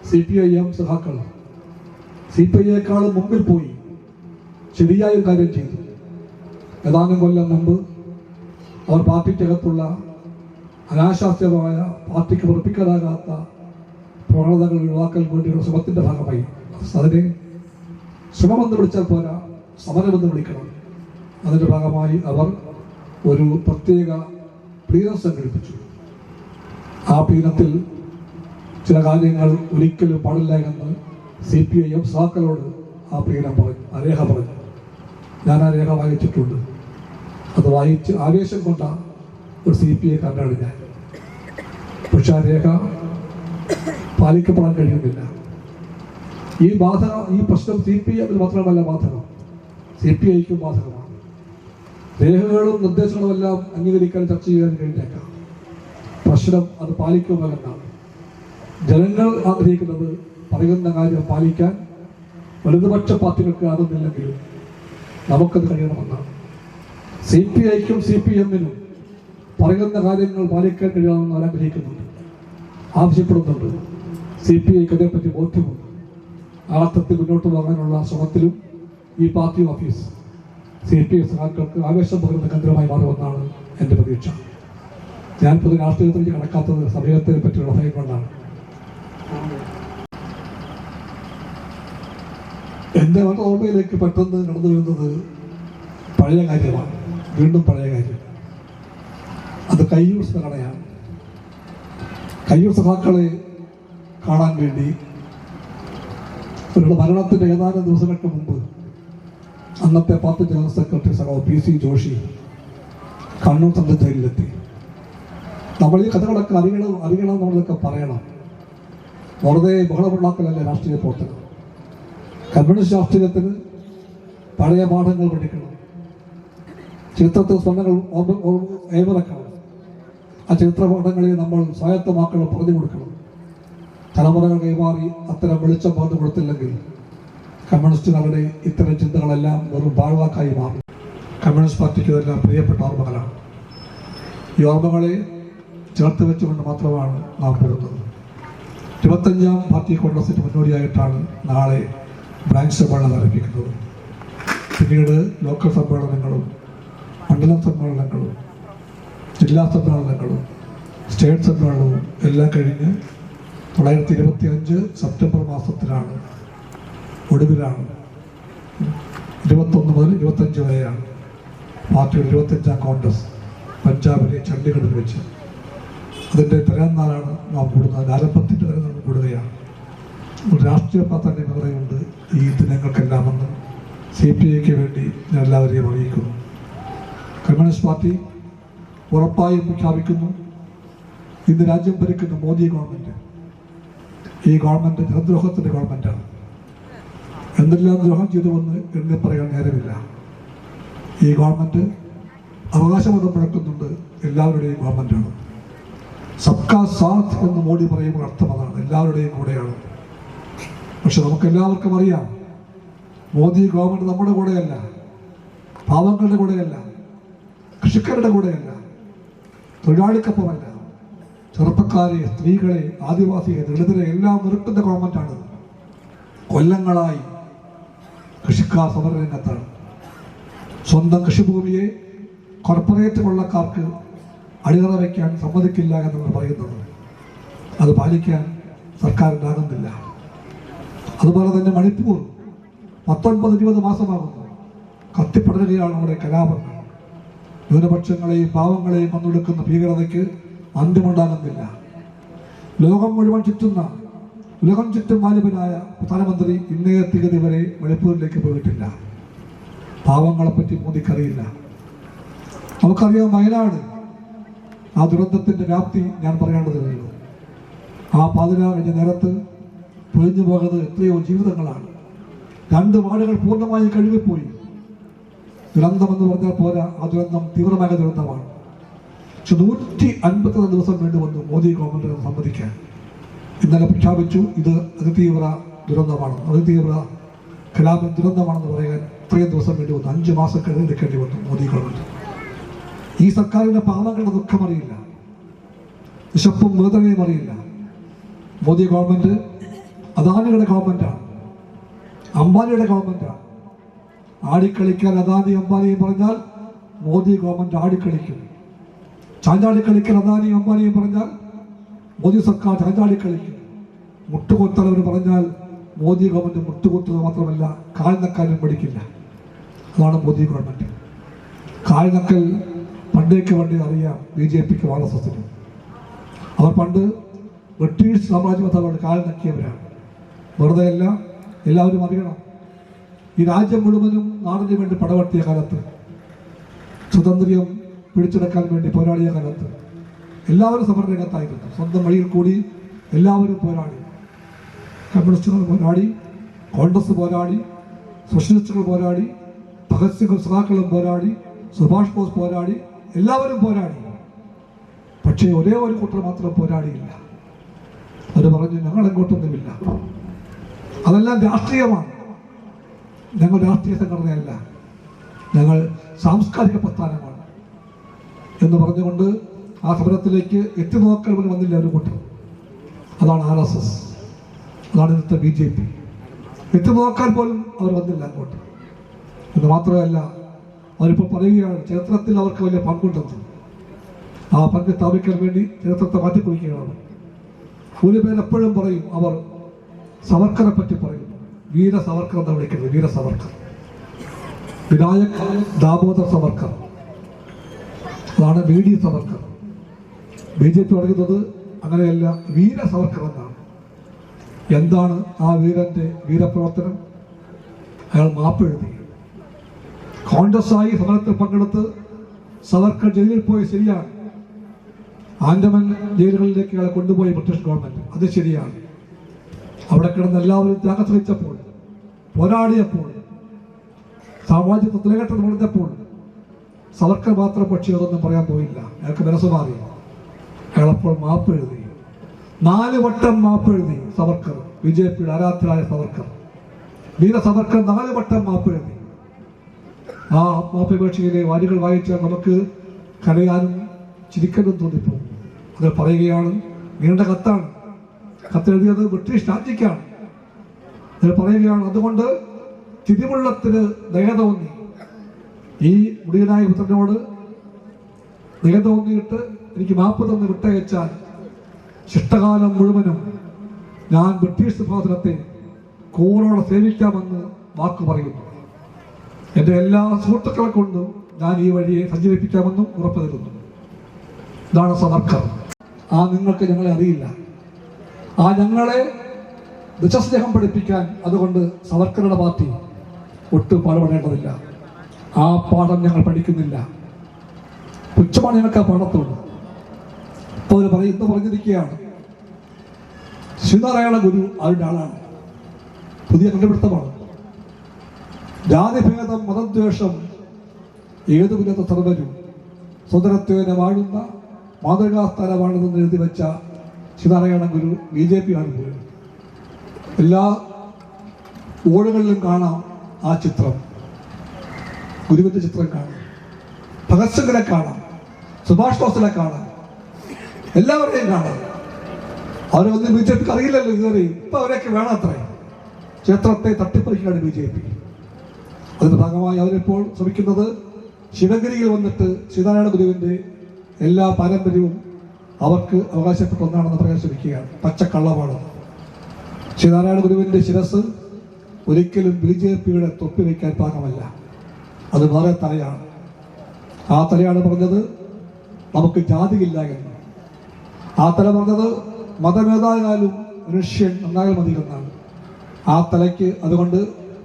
CPIM സഖാക്കൾ CPI-യേക്കാളും മുമ്പിൽ പോയി ശരിയായ കാര്യം ചെയ്തു. ഏതാനും കൊല്ലം മുമ്പ് അവർ പാർട്ടിക്കകത്തുള്ള അനാശാസ്യമായ പാർട്ടിക്ക് ഉറപ്പിക്കാനാകാത്ത പ്രവണതകൾ ഒഴിവാക്കൽ വേണ്ടിയുള്ള ശ്രമത്തിൻ്റെ ഭാഗമായി അതിനെ ശ്രമമെന്ന് വിളിച്ചാൽ പോരാ, സമരമെന്ന് വിളിക്കണം. അതിൻ്റെ ഭാഗമായി അവർ ഒരു പ്രത്യേക പ്ലീനം സംഘടിപ്പിച്ചു. ആ പ്ലീനത്തിൽ ചില കാര്യങ്ങൾ ഒരിക്കലും പാടില്ല എന്ന് CPIM സഖാക്കളോട് ആ പ്ലീനം പറഞ്ഞു, ആ രേഖ പറഞ്ഞു. ഞാൻ ആ രേഖ വായിച്ചിട്ടുണ്ട്. അത് വായിച്ച് ആവേശം കൊണ്ട ഒരു CPI കാരനാണ് ഞാൻ. പക്ഷെ ആ രേഖ പാലിക്കപ്പെടാൻ കഴിയുന്നില്ല. ഈ പ്രശ്നം CPIM മാത്രമല്ല ബാധകം, CPIക്കും ബാധകമാണ്. രേഖകളും നിർദ്ദേശങ്ങളും എല്ലാം അംഗീകരിക്കാൻ ചർച്ച ചെയ്യാൻ കഴിഞ്ഞേക്കാം. പ്രശ്നം അത് പാലിക്കുമല്ലെന്നാണ്. ജനങ്ങൾ ആഗ്രഹിക്കുന്നത് പറയുന്ന കാര്യം പാലിക്കാൻ വലതുപക്ഷ പാർട്ടികൾക്ക് ആകുന്നില്ലെങ്കിലും നമുക്കത് കഴിയണമെന്നാണ്. CPIക്കും CPMനും പറയുന്ന കാര്യങ്ങൾ പാലിക്കാൻ കഴിയണമെന്ന് അവർ ആഗ്രഹിക്കുന്നുണ്ട്, ആവശ്യപ്പെടുന്നുണ്ട്. CPIക്ക് അതേപ്പറ്റി ബോധ്യമുണ്ട്. ആ അർത്ഥത്തിൽ മുന്നോട്ട് പോകാനുള്ള ശ്രമത്തിലും ഈ പാർട്ടി ഓഫീസ് CPI സഖാക്കൾക്ക് ആവേശം പകരുന്ന കേന്ദ്രമായി മാറുമെന്നാണ് എൻ്റെ പ്രതീക്ഷ. ഞാൻ പൊതു രാഷ്ട്രീയത്തിലേക്ക് കടക്കാത്തത് സമയത്തിനെ പറ്റിയുള്ള ഭയം കൊണ്ടാണ്. എൻ്റെ ഓർമ്മയിലേക്ക് പെട്ടെന്ന് കടന്നു വരുന്നത് പഴയ കാര്യമാണ്, വീണ്ടും പഴയ കാര്യം. അത് കയ്യൂർ സ്മരണയാണ്. കയ്യൂർ സഖാക്കളെ കാണാൻ വേണ്ടി അവരുടെ മരണത്തിൻ്റെ ഏതാനും ദിവസങ്ങൾക്ക് മുമ്പ് അന്നത്തെ പാർട്ടി ജനറൽ സെക്രട്ടറി സഖാവ് PC ജോഷി കണ്ണൂർ സെൻട്രൽ ജയിലിലെത്തി. നമ്മൾ ഈ കഥകളൊക്കെ അറിയണം നമ്മളൊക്കെ പറയണം. വെറുതെ ബഹളമുണ്ടാക്കലല്ലേ രാഷ്ട്രീയ പ്രവർത്തനം. കമ്മ്യൂണിസ്റ്റ് രാഷ്ട്രീയത്തിന് പഴയ പാഠങ്ങൾ പഠിക്കണം, ചരിത്രത്തിൽ സ്വർണ്ണങ്ങൾ ഏവറക്കണം. ആ ചരിത്ര പാഠങ്ങളെ നമ്മൾ സ്വായത്തമാക്കണം, പറഞ്ഞു കൊടുക്കണം. തലമുറകൾ കൈമാറി അത്തരം വെളിച്ചം പറഞ്ഞു കൊടുത്തില്ലെങ്കിൽ കമ്മ്യൂണിസ്റ്റുകാരുടെ ഇത്തരം ചിന്തകളെല്ലാം വെറും പാഴ്വാക്കായി മാറും. കമ്മ്യൂണിസ്റ്റ് പാർട്ടിക്ക് ഇതെല്ലാം പ്രിയപ്പെട്ട ഓർമ്മകളാണ്. ഈ ഓർമ്മകളെ ചേർത്ത് വെച്ചുകൊണ്ട് മാത്രമാണ് നാം വരുന്നത്. 25ാം പാർട്ടി കോൺഗ്രസിന് മുന്നോടിയായിട്ടാണ് നാളെ ബ്രാഞ്ച് സമ്മേളനം ആരംഭിക്കുന്നത്. പിന്നീട് ലോക്കൽ സമ്മേളനങ്ങളും മണ്ഡലം സമ്മേളനങ്ങളും ജില്ലാ സമ്മേളനങ്ങളും സ്റ്റേറ്റ് സമ്മേളനവും എല്ലാം കഴിഞ്ഞ് 1925 സെപ്റ്റംബർ മാസത്തിലാണ്, ഒടുവിലാണ് 21 മുതൽ 25 വരെയാണ് പാർട്ടിയുടെ 25ാം കോൺഗ്രസ് പഞ്ചാബിലെ ചണ്ഡീഗഡിൽ വെച്ച്. അതിൻ്റെ തലേന്നാളാണ് നാം കൂടുന്നത്. ആരംഭത്തിൻ്റെ തലേന്നാൾ കൂടുകയാണ്. രാഷ്ട്രീയ പ്രാധാന്യം പറയുന്നുണ്ട് ഈ ദിനങ്ങൾക്കെല്ലാമെന്ന് CPIക്ക് വേണ്ടി ഞാൻ എല്ലാവരെയും അറിയിക്കുന്നു. കമ്മ്യൂണിസ്റ്റ് പാർട്ടി ഉറപ്പായും പ്രഖ്യാപിക്കുന്നു, ഇന്ന് രാജ്യം ഭരിക്കുന്ന മോദി ഗവൺമെൻറ് ഈ ഗവൺമെൻറ് ജനദ്രോഹത്തിൻ്റെ ഗവൺമെൻറ്റാണ്. എന്തെല്ലാം ദ്രോഹം ചെയ്തുവെന്ന് എണ്ണി പറയാൻ നേരമില്ല. ഈ ഗവൺമെൻറ് അവകാശവാദം മുഴക്കുന്നുണ്ട്, എല്ലാവരുടെയും ഗവൺമെൻറ്റാണ്. സബ്കാ സാത്ത് എന്ന് മോഡി പറയുമ്പോൾ അർത്ഥം അതാണ്, എല്ലാവരുടെയും കൂടെയാണ്. പക്ഷെ നമുക്കെല്ലാവർക്കും അറിയാം, മോദി ഗവൺമെൻറ് നമ്മുടെ കൂടെയല്ല, പാവങ്ങളുടെ കൂടെയല്ല, കൃഷിക്കാരുടെ കൂടെയല്ല, തൊഴിലാളിക്കൊപ്പമല്ല. ചെറുപ്പക്കാരെ, സ്ത്രീകളെ, ആദിവാസിയെ, ദളിതരെ എല്ലാം നിർത്തുന്ന ഗവൺമെൻറ്റാണ്. കൊല്ലങ്ങളായി കൃഷിക്കാർ സമരരംഗത്താണ്. സ്വന്തം കൃഷിഭൂമിയെ കോർപ്പറേറ്റ് കൊള്ളക്കാർക്ക് അടിയറ വയ്ക്കാൻ സമ്മതിക്കില്ല എന്നാണ് പറയുന്നത്. അത് പാലിക്കാൻ സർക്കാരിനാകുന്നില്ല. അതുപോലെ തന്നെ മണിപ്പൂർ 19-20 മാസമാകുന്നു കത്തിപ്പടരുകയാണ് അവിടെ കലാപങ്ങൾ. ന്യൂനപക്ഷങ്ങളെയും പാവങ്ങളെയും കൊന്നൊടുക്കുന്ന ഭീകരതയ്ക്ക് അന്ത്യമുണ്ടാകുന്നില്ല. ലോകം ചുറ്റും വാലിബനായ പ്രധാനമന്ത്രി ഇന്നേ തീയതി വരെ മണിപ്പൂരിലേക്ക് പോയിട്ടില്ല. പാവങ്ങളെപ്പറ്റി മോദിക്കറിയില്ല. നമുക്കറിയാം വയനാട്, ആ ദുരന്തത്തിൻ്റെ വ്യാപ്തി ഞാൻ പറയേണ്ടതില്ലല്ലോ. ആ 16 നേരത്ത് പൊളിഞ്ഞു പോകുന്നത് എത്രയോ ജീവിതങ്ങളാണ്. 2 വാർഡുകൾ പൂർണ്ണമായി കഴുകിപ്പോയി. ദുരന്തമെന്ന് പറഞ്ഞാൽ പോരാ, ആ ദുരന്തം തീവ്രമായ ദുരന്തമാണ്. പക്ഷെ 151 ദിവസം വേണ്ടി വന്നു മോദി ഗവൺമെൻറ് സമ്മതിക്കാൻ. ഇന്നലെ പ്രഖ്യാപിച്ചു ഇത് അതിതീവ്ര ദുരന്തമാണ്, അതിതീവ്ര കലാപ ദുരന്തമാണെന്ന് പറയാൻ ഇത്രയും ദിവസം വേണ്ടി വന്നു. 5 മാസം കഴിഞ്ഞെടുക്കേണ്ടി വന്നു മോദി ഗവൺമെൻറ്. ഈ സർക്കാരിൻ്റെ പാവങ്ങളുടെ ദുഃഖമറിയില്ല, വിശപ്പും വേദനയും അറിയില്ല. മോദി ഗവൺമെൻറ് അദാനിയുടെ ഗവൺമെൻറ്റാണ്, അംബാനിയുടെ ഗവൺമെൻറ്റാണ്. ആടിക്കളിക്കാൻ അദാനി അംബാനിയും പറഞ്ഞാൽ മോദി ഗവൺമെൻറ് ആടിക്കളിക്കും. ചാഞ്ചാടിക്കളിക്കൽ അദാനിയും അംബാനിയും പറഞ്ഞാൽ മോദി സർക്കാർ ചാഞ്ചാടിക്കളിക്കും. മുട്ടുകൊത്തലവർ പറഞ്ഞാൽ മോദി ഗവൺമെന്റ് മുട്ടുകൊത്തുക മാത്രമല്ല കാൽനക്കാലും പഠിക്കില്ല. അതാണ് മോദി ഗവൺമെന്റ്. കാൽനക്കൽ പണ്ടേക്ക് വേണ്ടി അറിയാം BJPക്ക് RSSന്. അവർ പണ്ട് ബ്രിട്ടീഷ് സാമ്രാജ്യത്താണ് കാൽ നക്കിയവരാണ്. വെറുതെ അല്ല, എല്ലാവരും അറിയണം. ഈ രാജ്യം മുഴുവനും നാടിന് വേണ്ടി പടവെട്ടിയ കാലത്ത്, സ്വാതന്ത്ര്യം പിടിച്ചെടുക്കാൻ വേണ്ടി പോരാടിയ കാലത്ത് എല്ലാവരും സമരരംഗത്തായിരുന്നു. സ്വന്തം വഴിയിൽ കൂടി എല്ലാവരും പോരാടി. കമ്മ്യൂണിസ്റ്റുകൾ പോരാടി, കോൺഗ്രസ് പോരാടി, സോഷ്യലിസ്റ്റുകൾ പോരാടി, ഭഗത് സിംഗ് സഖാക്കളും പോരാടി, സുഭാഷ് ബോസ് പോരാടി, എല്ലാവരും പോരാടി. പക്ഷേ ഒരേ ഒരു കൂട്ടർ മാത്രം പോരാടിയില്ല. അവർ പറഞ്ഞു ഞങ്ങൾ എങ്ങോട്ടൊന്നുമില്ല, അതെല്ലാം രാഷ്ട്രീയമാണ്, ഞങ്ങൾ രാഷ്ട്രീയ സംഘടനയല്ല, ഞങ്ങൾ സാംസ്കാരിക പ്രസ്ഥാനമാണ് എന്ന് പറഞ്ഞുകൊണ്ട് ആ സമരത്തിലേക്ക് എത്തിനോക്കൽ പോലും വന്നില്ല ഒരു കൂട്ടർ. അതാണ് RSS, അതാണ് ഇന്നത്തെ BJP. എത്തിനോക്കാൻ പോലും അവർ വന്നില്ല അങ്ങോട്ട്. എന്ന് മാത്രമല്ല, അവരിപ്പോൾ പറയുകയാണ് ചരിത്രത്തിൽ അവർക്ക് വലിയ പങ്കുണ്ടെന്ന്. ആ പങ്ക് സ്ഥാപിക്കാൻ വേണ്ടി ചരിത്രത്തെ മാറ്റിക്കുറിക്കുകയാണ്. ഒരു പേരെപ്പോഴും പറയും, അവർ സവർക്കറെ പറ്റി പറയും. വീര സവർക്കർ എന്നാണ് വിളിക്കുന്നത്. വീര സവർക്കർ, വിനായക് ദാമോദർ സവർക്കർ, അതാണ് VD സവർക്കർ. BJP പറയുന്നത് അങ്ങനെയല്ല, വീര സവർക്കർ എന്നാണ്. എന്താണ് ആ വീരന്റെ വീരപ്രവർത്തനം? അയാൾ മാപ്പെഴുതി. കോൺഗ്രസ്സായി സമരത്തിൽ പങ്കെടുത്ത് സവർക്കർ ജയിലിൽ പോയി, ശരിയാണ്. ആൻഡമാൻ ജയിലുകളിലേക്ക് അയാളെ കൊണ്ടുപോയി ബ്രിട്ടീഷ് ഗവൺമെന്റ്, അത് ശരിയാണ്. അവിടെ കിടന്ന് എല്ലാവരും ത്യാഗം ശ്രമിച്ചപ്പോൾ, പോരാടിയപ്പോൾ, സാമാജിക തുലകെട്ടെന്ന് പറഞ്ഞപ്പോൾ സവർക്കർ മാത്രം പക്ഷി അതൊന്നും പറയാൻ പോയില്ല. അയാൾക്ക് മനസ്സ് മാറി. അയാളപ്പോൾ മാപ്പെഴുതി. 4 വട്ടം മാപ്പെഴുതി സവർക്കർ. BJPയുടെ ആരാധ്യരായ സവർക്കർ, വീര സവർക്കർ 4 വട്ടം മാപ്പെഴുതി. ആ മാപ്പപേക്ഷയിലെ വരികൾ വായിച്ചാൽ നമുക്ക് കരയാനും ചിരിക്കാനും തോന്നിപ്പോകും. അത് പറയുകയാണ്, നീണ്ട കത്താണ്. കത്തെഴുതിയത് ബ്രിട്ടീഷ് രാജ്ഞിക്കാണ്. അത് പറയുകയാണ്, അതുകൊണ്ട് തിരുവുള്ളത്തിന് ദയ തോന്നി ഈ മുടിയനായ പുത്രനോട് ദയ തോന്നിയിട്ട് എനിക്ക് മാപ്പ് തന്ന് വിട്ടയച്ചാൽ ശിഷ്ടകാലം മുഴുവനും ഞാൻ ബ്രിട്ടീഷ് സിംഹാസനത്തെ കൂറോടെ സേവിക്കാമെന്ന് വാക്ക് പറയുന്നു. എൻ്റെ എല്ലാ സുഹൃത്തുക്കളെ കൊണ്ടും ഞാൻ ഈ വഴിയെ സഞ്ചരിപ്പിക്കാമെന്നും ഉറപ്പു തരുന്നു. ഇതാണ് സവർക്കർ. ആ നിങ്ങൾക്ക് ഞങ്ങളെ അറിയില്ല, ആ ഞങ്ങളെ ദശസ്നേഹം പഠിപ്പിക്കാൻ അതുകൊണ്ട് സവർക്കറുടെ പാർട്ടി ഒട്ടും പാടുപെടേണ്ടതില്ല. ആ പാഠം ഞങ്ങൾ പഠിക്കുന്നില്ല. പുച്ഛമാണ് ഞങ്ങൾക്ക് ആ പാഠത്തോട്. ഇപ്പോൾ ഇന്ന് പറഞ്ഞിരിക്കുകയാണ്, ശ്രീനാരായണ ഗുരു അവരുടെ ആളാണ്. പുതിയ കണ്ടുപിടുത്തമാണ്. ജാതിഭേദം മതദ്വേഷം ഏതുമില്ലാത്ത സർവരും സ്വതന്ത്രത്വേന വാഴുന്ന മാതൃകാസ്ഥാനമാണെന്ന് എഴുതി വെച്ച ശ്രീനാരായണ ഗുരു BJP ആണ് പോയത്. എല്ലാ ഓടുകളിലും കാണാം ആ ചിത്രം. ഗുരുവിന്റെ ചിത്രം കാണാം, ഭഗത് സിംഗിനെ കാണാം, സുഭാഷ് ബോസിനെ കാണാം, എല്ലാവരെയും കാണാം. അവരൊന്നും BJPക്ക് അറിയില്ലല്ലോ ഇതുവരെ. ഇപ്പൊ അവരൊക്കെ വേണം അത്രേ. ക്ഷേത്രത്തെ തട്ടിപ്പറിക്കുകയാണ് BJP. അതിന്റെ ഭാഗമായി അവരിപ്പോൾ ശ്രമിക്കുന്നത് ശിവഗിരിയിൽ വന്നിട്ട് ശ്രീനാരായണ ഗുരുവിന്റെ എല്ലാ പാരമ്പര്യവും അവർക്ക് അവകാശപ്പെട്ട ഒന്നാണെന്ന് പറയാൻ ശ്രമിക്കുകയാണ്. പച്ചക്കള്ളമാണ്. ശ്രീനാരായണ ഗുരുവിന്റെ ശിരസ് ഒരിക്കലും BJPയുടെ തൊപ്പി വയ്ക്കാൻ പാകമല്ല. അത് വേറെ തലയാണ്. ആ തലയാണ് പറഞ്ഞത് നമുക്ക് ജാതിയില്ല എന്ന്. ആ തല പറഞ്ഞത് മതമേതായാലും മനുഷ്യൻ നന്നായാൽ മതി എന്നാണ്. ആ തലയ്ക്ക് അതുകൊണ്ട്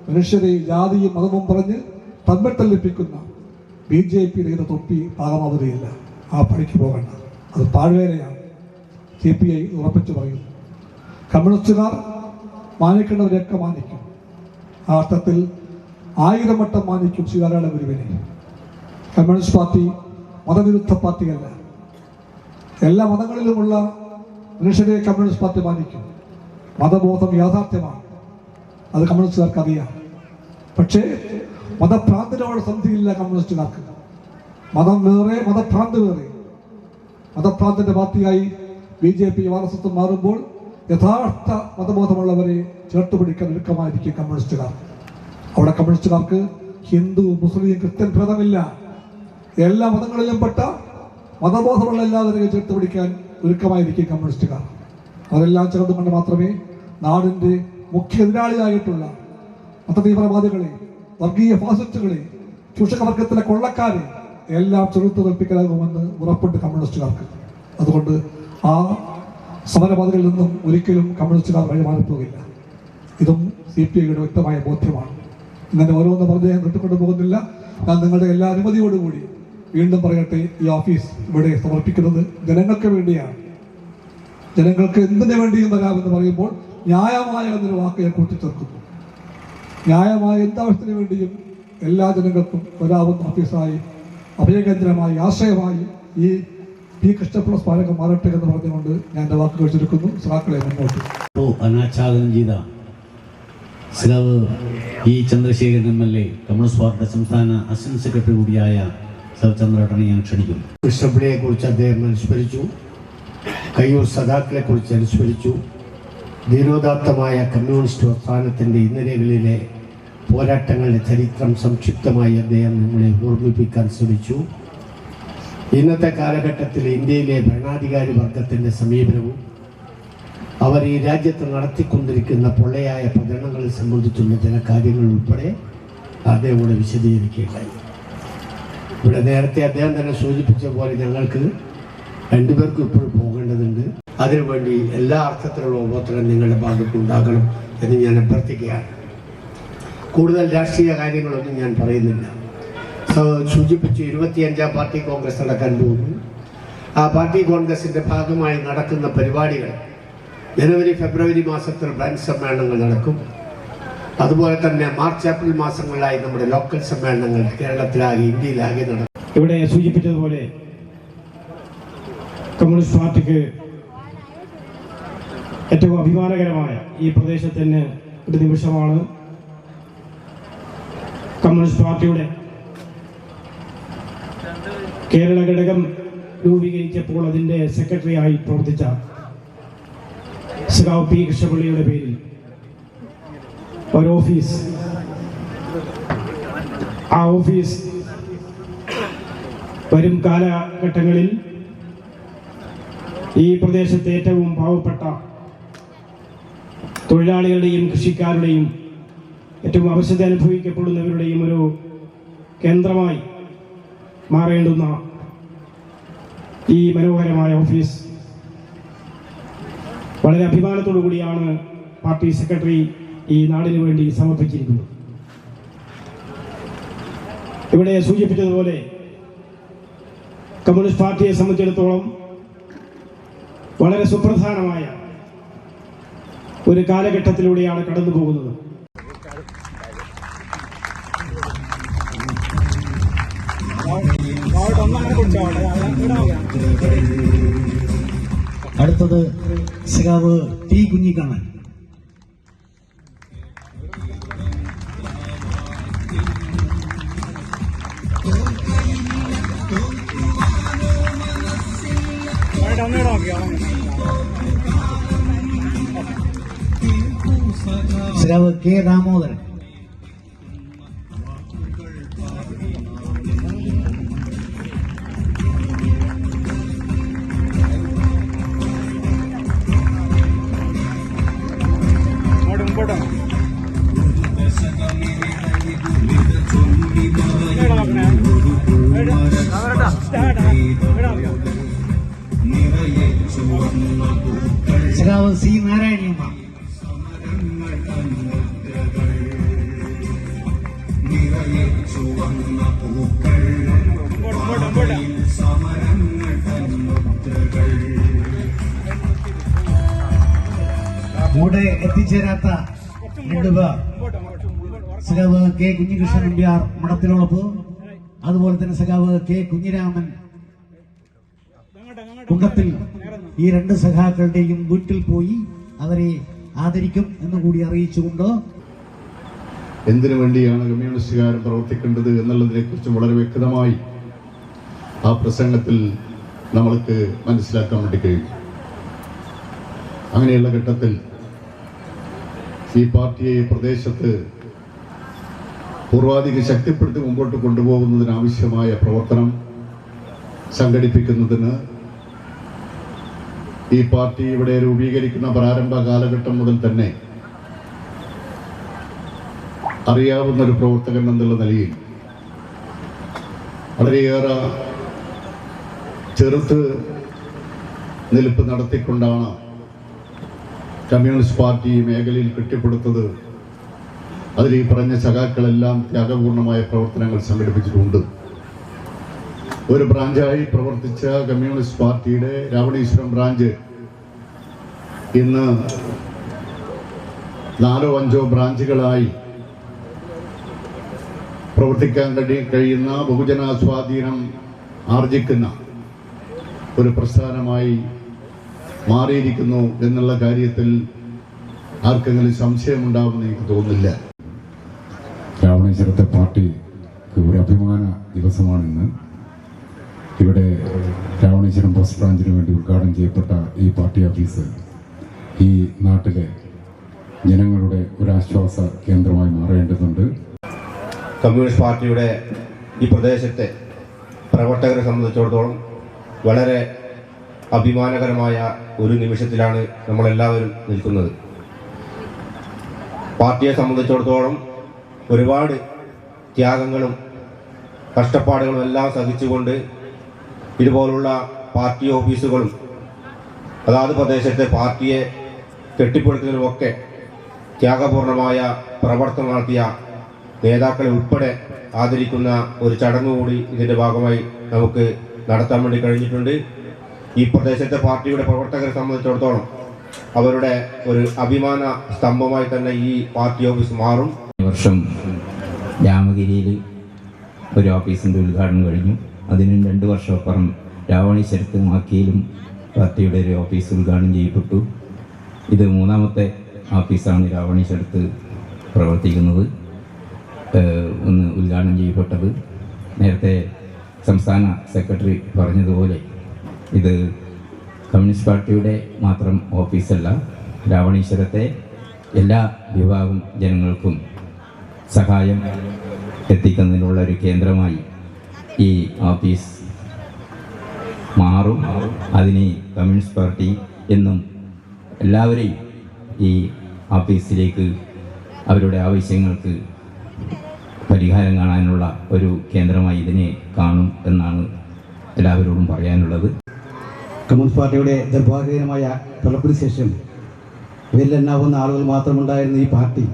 മനുഷ്യരെ ജാതിയും മതവും പറഞ്ഞ് തമ്മിട്ടല്ലിപ്പിക്കുന്ന BJPയുടെ ഇത് തൊപ്പി പാകമാവുകയില്ല. ആ പണിക്ക് പോകണ്ട, അത് പാഴ്വേലയാണ്. CPI ഉറപ്പിച്ചു പറയുന്നു. കമ്മ്യൂണിസ്റ്റുകാർ മാനിക്കേണ്ടവരെയൊക്കെ മാനിക്കും. ആ അർത്ഥത്തിൽ 1000 വട്ടം മാനിക്കും ശ്രീനാരായണ ഗുരുവിനെ. കമ്മ്യൂണിസ്റ്റ് പാർട്ടി മതവിരുദ്ധ പാർട്ടിയല്ല. എല്ലാ മതങ്ങളിലുമുള്ള മനുഷ്യരെ കമ്മ്യൂണിസ്റ്റ് പാർട്ടി മാനിക്കും. മതബോധം യാഥാർത്ഥ്യമാണ്, അത് കമ്മ്യൂണിസ്റ്റുകാർക്ക് അറിയാം. പക്ഷേ മതഭ്രാന്തിനോട് സന്ധിയില്ല കമ്മ്യൂണിസ്റ്റുകാർക്ക്. മതം വേറെ, മതഭ്രാന്ത് വേറെ. മതഭ്രാന്തിന്റെ പാർട്ടിയായി BJP RSS മാറുമ്പോൾ യഥാർത്ഥ മതബോധമുള്ളവരെ ചേർത്തുപിടിക്കാൻ ഒരുക്കമായിരിക്കും കമ്മ്യൂണിസ്റ്റുകാർ. അവിടെ കമ്മ്യൂണിസ്റ്റുകാർക്ക് ഹിന്ദു, മുസ്ലിം, ക്രിസ്ത്യൻ ഭേദമില്ല. എല്ലാ മതങ്ങളിലും പെട്ട മതബോധമുള്ള എല്ലാവരെയും ചേർത്ത് പിടിക്കാൻ ഒരുക്കമായിരിക്കും കമ്മ്യൂണിസ്റ്റുകാർ. അവരെല്ലാം ചേർന്നുകൊണ്ട് മാത്രമേ നാടിൻ്റെ മുഖ്യ എതിരാളിയായിട്ടുള്ള മതതീവ്രവാദികളെ, വർഗീയ ഫാസിസ്റ്റുകളെ, ചൂഷകവർഗത്തിലെ കൊള്ളക്കാരെ എല്ലാം ചെറുത്തു തോൽപ്പിക്കലാകുമെന്ന് ഉറപ്പുണ്ട് കമ്മ്യൂണിസ്റ്റുകാർക്ക്. അതുകൊണ്ട് ആ സമരപാതകളിൽ നിന്നും ഒരിക്കലും കമ്മ്യൂണിസ്റ്റുകാർ വഴിമാറിപ്പോകില്ല. ഇതും CPIയുടെ വ്യക്തമായ ബോധ്യമാണ്. ഇങ്ങനെ ഓരോന്ന് പറഞ്ഞ് ഞാൻ വിട്ടുകൊണ്ടു പോകുന്നില്ല. ഞാൻ നിങ്ങളുടെ എല്ലാ അനുമതിയോടുകൂടി വീണ്ടും പറയട്ടെ, ഈ ഓഫീസ് ഇവിടെ സമർപ്പിക്കുന്നത് ജനങ്ങൾക്ക് വേണ്ടിയാണ്. ജനങ്ങൾക്ക് എന്തിനു വേണ്ടിയും വരാമെന്ന് പറയുമ്പോൾ ന്യായമായ എന്നൊരു വാക്ക് ഞാൻ കൂട്ടിച്ചേർക്കുന്നു. ന്യായമായ എന്താവശ്യത്തിന് വേണ്ടിയും എല്ലാ ജനങ്ങൾക്കും വരാവുന്ന ഓഫീസായി, അഭയകേന്ദ്രമായി, ആശ്രയമായി ഈ പി കൃഷ്ണപിള്ള സ്മാരകം മാറട്ടെ എന്ന് പറഞ്ഞുകൊണ്ട് ഞാൻ എൻ്റെ വാക്കുകൾ ചുരുക്കുന്നു. സഹാക്കളെ മുന്നോട്ട്. അനാച്ഛാദനം ചെയ്ത സഖാവ് ഇ ചന്ദ്രശേഖരൻ MLA, കമ്മ്യൂണിസ്റ്റ് പാർട്ടിയുടെ സംസ്ഥാന അസിസ്റ്റന്റ് സെക്രട്ടറി കൂടിയായ സർ ചന്ദ്രേട്ടനെ ഞാൻ ക്ഷണിക്കുന്നു. കൃഷ്ണപിള്ളയെ കുറിച്ച് അദ്ദേഹം അനുസ്മരിച്ചു. കയ്യൂർ സഖാക്കളെ കുറിച്ച് അനുസ്മരിച്ചു. ധീരോദാത്തമായ കമ്മ്യൂണിസ്റ്റ് പ്രസ്ഥാനത്തിൻ്റെ ഇന്നലകളിലെ പോരാട്ടങ്ങളുടെ ചരിത്രം സംക്ഷിപ്തമായി അദ്ദേഹം നമ്മളെ ഓർമ്മിപ്പിക്കാൻ ശ്രമിച്ചു. ഇന്നത്തെ കാലഘട്ടത്തിൽ ഇന്ത്യയിലെ ഭരണാധികാരി വർഗത്തിൻ്റെ സമീപനവും അവർ ഈ രാജ്യത്ത് നടത്തിക്കൊണ്ടിരിക്കുന്ന പൊള്ളയായ പ്രചരണങ്ങളെ സംബന്ധിച്ചുള്ള ചില കാര്യങ്ങൾ ഉൾപ്പെടെ അദ്ദേഹം കൂടെ വിശദീകരിക്കുകയുണ്ടായി. ഇവിടെ നേരത്തെ അദ്ദേഹം തന്നെ സൂചിപ്പിച്ച പോലെ ഞങ്ങൾക്ക് രണ്ടുപേർക്കും ഇപ്പോഴും പോകേണ്ടതുണ്ട്. അതിനുവേണ്ടി എല്ലാ അർത്ഥത്തിലുള്ള ഉപോത്തരം നിങ്ങളുടെ ഭാഗത്തുണ്ടാകണം എന്ന് ഞാൻ അഭ്യർത്ഥിക്കുകയാണ്. കൂടുതൽ രാഷ്ട്രീയ കാര്യങ്ങളൊന്നും ഞാൻ പറയുന്നില്ല. സൂചിപ്പിച്ചു 25ാം പാർട്ടി കോൺഗ്രസ് നടക്കാൻ പോകുന്നു. ആ പാർട്ടി കോൺഗ്രസിൻ്റെ ഭാഗമായി നടക്കുന്ന പരിപാടികൾ ജനുവരി ഫെബ്രുവരി മാസത്തിൽ ബ്രാഞ്ച് സമ്മേളനങ്ങൾ നടക്കും. അതുപോലെ തന്നെ മാർച്ച് ഏപ്രിൽ മാസങ്ങളിലായി നമ്മുടെ ലോക്കൽ സമ്മേളനങ്ങൾ കേരളത്തിലാകെ ഇന്ത്യയിലാകെ നടക്കും. ഇവിടെ സൂചിപ്പിച്ചതുപോലെ കമ്മ്യൂണിസ്റ്റ് പാർട്ടിക്ക് ഏറ്റവും അഭിമാനകരമായ ഈ പ്രദേശത്തിന് ഒരു നിമിഷമാണ്. കമ്മ്യൂണിസ്റ്റ് പാർട്ടിയുടെ കേരള ഘടകം രൂപീകരിച്ചപ്പോൾ അതിൻ്റെ സെക്രട്ടറിയായി പ്രവർത്തിച്ച സഖാവ് പി കൃഷ്ണപിള്ളയുടെ പേരിൽ ഒരു ഓഫീസ്, ആ ഓഫീസ് വരും കാലഘട്ടങ്ങളിൽ ഈ പ്രദേശത്തെ ഏറ്റവും പാവപ്പെട്ട തൊഴിലാളികളുടെയും കൃഷിക്കാരുടെയും ഏറ്റവും അവശത അനുഭവിക്കപ്പെടുന്നവരുടെയും ഒരു കേന്ദ്രമായി മാറേണ്ടുന്ന ഈ മനോഹരമായ ഓഫീസ് വളരെ അഭിമാനത്തോടു കൂടിയാണ് പാർട്ടി സെക്രട്ടറി ഈ നാടിനു വേണ്ടി സമർപ്പിച്ചിരിക്കുന്നത്. ഇവിടെ സൂചിപ്പിച്ചതുപോലെ കമ്മ്യൂണിസ്റ്റ് പാർട്ടിയെ സംബന്ധിച്ചിടത്തോളം വളരെ സുപ്രധാനമായ ഒരു കാലഘട്ടത്തിലൂടെയാണ് കടന്നു പോകുന്നത്. അടുത്തത് സഖാവ് ടി കുഞ്ഞിക്കണ്ണൻ. സഖാവ് കെ ദാമോദരൻ. സഖാവ് സി നാരായണിയമ്മ. കൂടെ എത്തിച്ചേരാത്ത രണ്ടുപേർ, സഖാവ് കെ കുഞ്ഞികൃഷ്ണൻ നമ്പ്യാർ മടത്തിലുളപ്പ്, അതുപോലെ തന്നെ സഖാവ് കെ കുഞ്ഞിരാമൻ കുണ്ടത്തിൽ. ഈ രണ്ട് സഖാക്കളുടെയും വീട്ടിൽ പോയി അവരെ ആദരിക്കും എന്നുകൂടി അറിയിച്ചുകൊണ്ട് എന്തിനു വേണ്ടിയാണ് കമ്മ്യൂണിസ്റ്റുകാരൻ പ്രവർത്തിക്കേണ്ടത് എന്നുള്ളതിനെ കുറിച്ച് വളരെ വ്യക്തമായി ആ പ്രസംഗത്തിൽ നമ്മൾക്ക് മനസ്സിലാക്കാൻ വേണ്ടി കഴിയും. അങ്ങനെയുള്ള ഘട്ടത്തിൽ ഈ പാർട്ടിയെ പ്രദേശത്ത് പൂർവാധികം ശക്തിപ്പെടുത്തി മുമ്പോട്ട് കൊണ്ടുപോകുന്നതിനാവശ്യമായ പ്രവർത്തനം സംഘടിപ്പിക്കുന്നതിന് ഈ പാർട്ടി ഇവിടെ രൂപീകരിക്കുന്ന പ്രാരംഭ കാലഘട്ടം മുതൽ തന്നെ അറിയാവുന്ന ഒരു പ്രവർത്തകൻ എന്നുള്ള നിലയിൽ വളരെയേറെ ചെറുത്ത് നിൽപ്പ് നടത്തിക്കൊണ്ടാണ് കമ്മ്യൂണിസ്റ്റ് പാർട്ടി മേഖലയിൽ കെട്ടിപ്പടുത്തത്. അതിൽ ഈ പറഞ്ഞ സഖാക്കളെല്ലാം ത്യാഗപൂർണമായ പ്രവർത്തനങ്ങൾ സംഘടിപ്പിച്ചിട്ടുണ്ട്. ഒരു ബ്രാഞ്ചായി പ്രവർത്തിച്ച കമ്മ്യൂണിസ്റ്റ് പാർട്ടിയുടെ രാവണീശ്വരം ബ്രാഞ്ച് ഇന്ന് 4-5 ബ്രാഞ്ചുകളായി പ്രവർത്തിക്കാൻ കഴിയുന്ന ബഹുജന സ്വാധീനം ആർജിക്കുന്ന ഒരു പ്രസ്ഥാനമായി മാറിയിരിക്കുന്നു എന്നുള്ള കാര്യത്തിൽ ആർക്കെങ്കിലും സംശയമുണ്ടാവുമെന്ന് എനിക്ക് തോന്നുന്നില്ല. രാവണേശ്വരത്തെ പാർട്ടിക്ക് ഒരു അഭിമാന ദിവസമാണിന്ന്. ഇവിടെ രാവണേശ്വരം പോസ്റ്റ് ബ്രാഞ്ചിന് വേണ്ടി ഉദ്ഘാടനം ചെയ്യപ്പെട്ട ഈ പാർട്ടി ഓഫീസ് ഈ നാട്ടിലെ ജനങ്ങളുടെ ഒരാശ്വാസ കേന്ദ്രമായി മാറേണ്ടതുണ്ട്. കമ്മ്യൂണിസ്റ്റ് പാർട്ടിയുടെ ഈ പ്രദേശത്തെ പ്രവർത്തകരെ സംബന്ധിച്ചിടത്തോളം വളരെ അഭിമാനകരമായ ഒരു നിമിഷത്തിലാണ് നമ്മളെല്ലാവരും നിൽക്കുന്നത്. പാർട്ടിയെ സംബന്ധിച്ചിടത്തോളം ഒരുപാട് ത്യാഗങ്ങളും കഷ്ടപ്പാടുകളും എല്ലാം സഹിച്ചുകൊണ്ട് ഇതുപോലുള്ള പാർട്ടി ഓഫീസുകളും അതാത് പ്രദേശത്തെ പാർട്ടിയെ കെട്ടിപ്പടുക്കുന്നതിനുമൊക്കെ ത്യാഗപൂർണമായ പ്രവർത്തനം നടത്തിയ നേതാക്കളെ ഉൾപ്പെടെ ആദരിക്കുന്ന ഒരു ചടങ്ങ് കൂടി ഇതിൻ്റെ ഭാഗമായി നമുക്ക് നടത്താൻ വേണ്ടി കഴിഞ്ഞിട്ടുണ്ട്. ഈ പ്രദേശത്തെ പാർട്ടിയുടെ പ്രവർത്തകരെ സംബന്ധിച്ചിടത്തോളം അവരുടെ ഒരു അഭിമാന സ്തംഭമായി തന്നെ ഈ പാർട്ടി ഓഫീസ് മാറും. ഈ വർഷം രാമഗിരിയിൽ ഒരു ഓഫീസിൻ്റെ ഉദ്ഘാടനം കഴിഞ്ഞു. അതിന് 2 വർഷമപ്പുറം രാവണീശ്വരത്തും മാക്കിയിലും പാർട്ടിയുടെ ഒരു ഓഫീസ് ഉദ്ഘാടനം ചെയ്യപ്പെട്ടു. ഇത് 3ാമത്തെ ഓഫീസാണ് രാവണീശ്വരത്ത് പ്രവർത്തിക്കുന്നത്. ഒന്ന് ഉദ്ഘാടനം ചെയ്യപ്പെട്ടത്. നേരത്തെ സംസ്ഥാന സെക്രട്ടറി പറഞ്ഞതുപോലെ ഇത് കമ്മ്യൂണിസ്റ്റ് പാർട്ടിയുടെ മാത്രം ഓഫീസല്ല, രാവണീശ്വരത്തെ എല്ലാ വിഭാഗം ജനങ്ങൾക്കും സഹായം എത്തിക്കുന്നതിനുള്ള ഒരു കേന്ദ്രമായി ഈ ഓഫീസ് മാറും. അതിന് കമ്മ്യൂണിസ്റ്റ് പാർട്ടി എന്നും എല്ലാവരെയും ഈ ഓഫീസിലേക്ക് അവരുടെ ആവശ്യങ്ങൾക്ക് പരിഹാരം കാണാനുള്ള ഒരു കേന്ദ്രമായി ഇതിനെ കാണും എന്നാണ് എല്ലാവരോടും പറയാനുള്ളത്. കമ്മ്യൂണിസ്റ്റ് പാർട്ടിയുടെ ദൗർഭാഗ്യകരമായ പിളർപ്പിന് ശേഷം വിരലെണ്ണാവുന്ന ആളുകൾ മാത്രമുണ്ടായിരുന്ന ഈ പാർട്ടി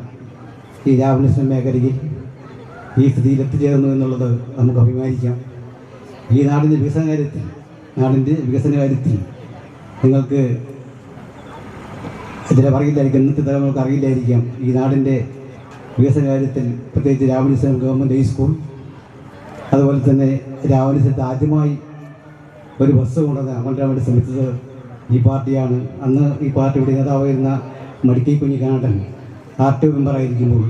ഈ രാവണേശ്വരം മേഖലയിൽ ഈ സ്ഥിതിയിൽ എത്തിച്ചേർന്നു എന്നുള്ളത് നമുക്ക് അഭിമാനിക്കാം. ഈ നാടിൻ്റെ വികസന കാര്യത്തിൽ നിങ്ങൾക്ക് ഇതിനെ അറിയില്ലായിരിക്കും, ഇന്നത്തെ തലമുറക്ക് അറിയില്ലായിരിക്കാം. ഈ നാടിൻ്റെ വികസന കാര്യത്തിൽ പ്രത്യേകിച്ച് രാവണേശ്വരം ഗവൺമെൻറ് ഹൈസ്കൂൾ, അതുപോലെ തന്നെ രാവണേശ്വരത്ത് ആദ്യമായി ഒരു ബസ് കൊണ്ടുവരാൻ വേണ്ടി ശ്രമിച്ചത് ഈ പാർട്ടിയാണ്. അന്ന് ഈ പാർട്ടിയുടെ നേതാവായിരുന്ന മടിക്കൈ കുഞ്ഞിക്കാണ്ടൻ RTO മെമ്പറായിരിക്കുമ്പോൾ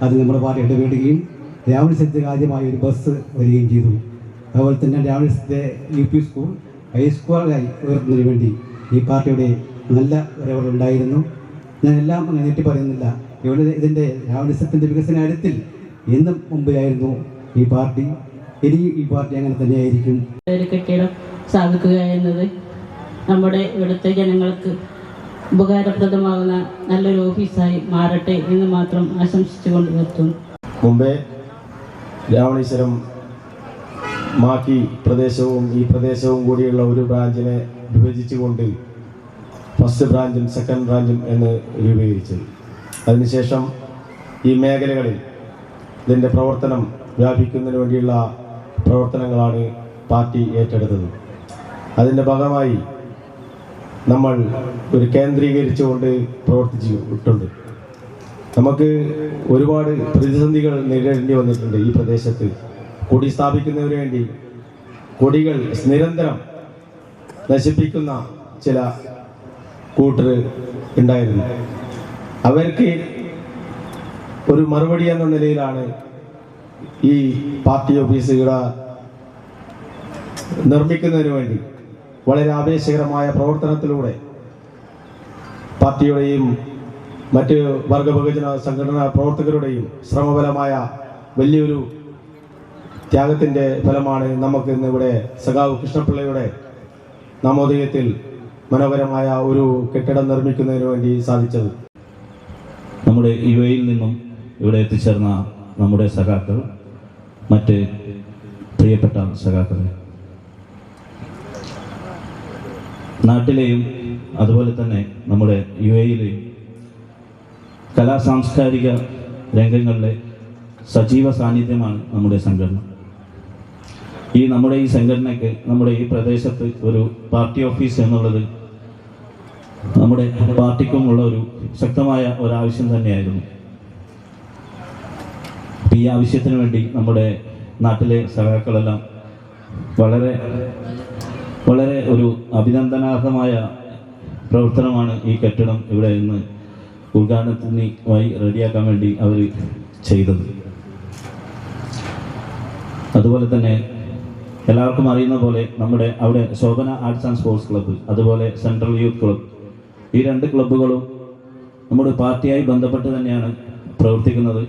അത് നമ്മുടെ പാർട്ടി ഇടപെടുകയും രാവണേശ്വരത്തേക്ക് ആദ്യമായി ഒരു ബസ് വരികയും ചെയ്തു. അതുപോലെ തന്നെ രാവണേശ്വരത്തെ UP സ്കൂൾ ഹൈസ്കൂളായി ഉയർത്തുന്നതിന് വേണ്ടി ഈ പാർട്ടിയുടെ നല്ല ഇടപെടലുണ്ടായിരുന്നു. ഞാൻ എല്ലാം അങ്ങനെ നീട്ടി പറയുന്നില്ല. ഇവിടെ ഇതിൻ്റെ രാവണേശ്വരത്തിൻ്റെ വികസന കാര്യത്തിൽ എന്നും മുമ്പിലായിരുന്നു ഈ പാർട്ടി. ഇനിയും ഈ പാർട്ടി അങ്ങനെ തന്നെയായിരിക്കും. ഒരു കെട്ടിടം സ്ഥാപിക്കുക എന്നത് നമ്മുടെ ഇവിടുത്തെ ജനങ്ങൾക്ക് ഉപകാരപ്രദമാകുന്ന നല്ലൊരു ഓഫീസായി മാറട്ടെ എന്ന് മാത്രം ആശംസിച്ചുകൊണ്ട് നിർത്തുന്നു. മുമ്പേ രാവണേശ്വരം മാക്കി പ്രദേശവും ഈ പ്രദേശവും കൂടിയുള്ള ഒരു ബ്രാഞ്ചിനെ വിഭജിച്ചുകൊണ്ട് ഫസ്റ്റ് ബ്രാഞ്ചും സെക്കൻഡ് ബ്രാഞ്ചും എന്ന് രൂപീകരിച്ചത്. അതിനുശേഷം ഈ മേഖലകളിൽ ഇതിൻ്റെ പ്രവർത്തനം വ്യാപിക്കുന്നതിന് വേണ്ടിയുള്ള പ്രവർത്തനങ്ങളാണ് പാർട്ടി ഏറ്റെടുത്തത്. അതിൻ്റെ ഭാഗമായി നമ്മൾ ഒരു കേന്ദ്രീകരിച്ചുകൊണ്ട് പ്രവർത്തിച്ചിട്ടുണ്ട്. നമുക്ക് ഒരുപാട് പ്രതിസന്ധികൾ നേരിടേണ്ടി വന്നിട്ടുണ്ട്. ഈ പ്രദേശത്ത് കൊടി സ്ഥാപിക്കുന്നതിന് വേണ്ടി കൊടികൾ നിരന്തരം നശിപ്പിക്കുന്ന ചില കൂട്ടർ ഉണ്ടായിരുന്നു. അവർക്ക് ഒരു മറുപടി എന്ന നിലയിലാണ് ഈ പാർട്ടി ഓഫീസുകൾ നിർമ്മിക്കുന്നതിന് വേണ്ടി വളരെ ആവേശകരമായ പ്രവർത്തനത്തിലൂടെ പാർട്ടിയുടെയും മറ്റ് വർഗ ബഹുജന സംഘടനാ പ്രവർത്തകരുടെയും ശ്രമഫലമായ വലിയൊരു ത്യാഗത്തിൻ്റെ ഫലമാണ് നമുക്ക് ഇന്നിവിടെ സഖാവ് കൃഷ്ണപിള്ളയുടെ നാമോദയത്തിൽ മനോഹരമായ ഒരു കെട്ടിടം നിർമ്മിക്കുന്നതിന് വേണ്ടി സാധിച്ചത്. നമ്മുടെ യുഎഇയിൽ നിന്നും ഇവിടെ എത്തിച്ചേർന്ന നമ്മുടെ സഖാക്കൾ, മറ്റ് പ്രിയപ്പെട്ട സഖാക്കൾ, നാട്ടിലെയും അതുപോലെ തന്നെ നമ്മുടെ യുഎഇയിലെയും കലാ സാംസ്കാരിക രംഗങ്ങളിലെ സജീവ സാന്നിധ്യമാണ് നമ്മുടെ സംഘടന. നമ്മുടെ ഈ സംഘടനയ്ക്ക് നമ്മുടെ ഈ പ്രദേശത്ത് ഒരു പാർട്ടി ഓഫീസ് എന്നുള്ളത് നമ്മുടെ പാർട്ടിക്കുമുള്ള ഒരു ശക്തമായ ഒരാവശ്യം തന്നെയായിരുന്നു. ഈ ആവശ്യത്തിന് വേണ്ടി നമ്മുടെ നാട്ടിലെ സഖാക്കളെല്ലാം വളരെ വളരെ ഒരു അഭിനന്ദനാർഹമായ പ്രവർത്തനമാണ് ഈ കെട്ടിടം ഇവിടെ ഇന്ന് ഉദ്ഘാടനത്തിനായി റെഡിയാക്കാൻ വേണ്ടി അവർ ചെയ്തത്. അതുപോലെ തന്നെ എല്ലാവർക്കും അറിയുന്ന പോലെ നമ്മുടെ അവിടെ Shobhana arts and sports club, അതുപോലെ സെൻട്രൽ യൂത്ത് ക്ലബ്ബ്, ഈ 2 ക്ലബ്ബുകളും നമ്മുടെ പാർട്ടിയായി ബന്ധപ്പെട്ട് തന്നെയാണ് പ്രവർത്തിക്കുന്നത്.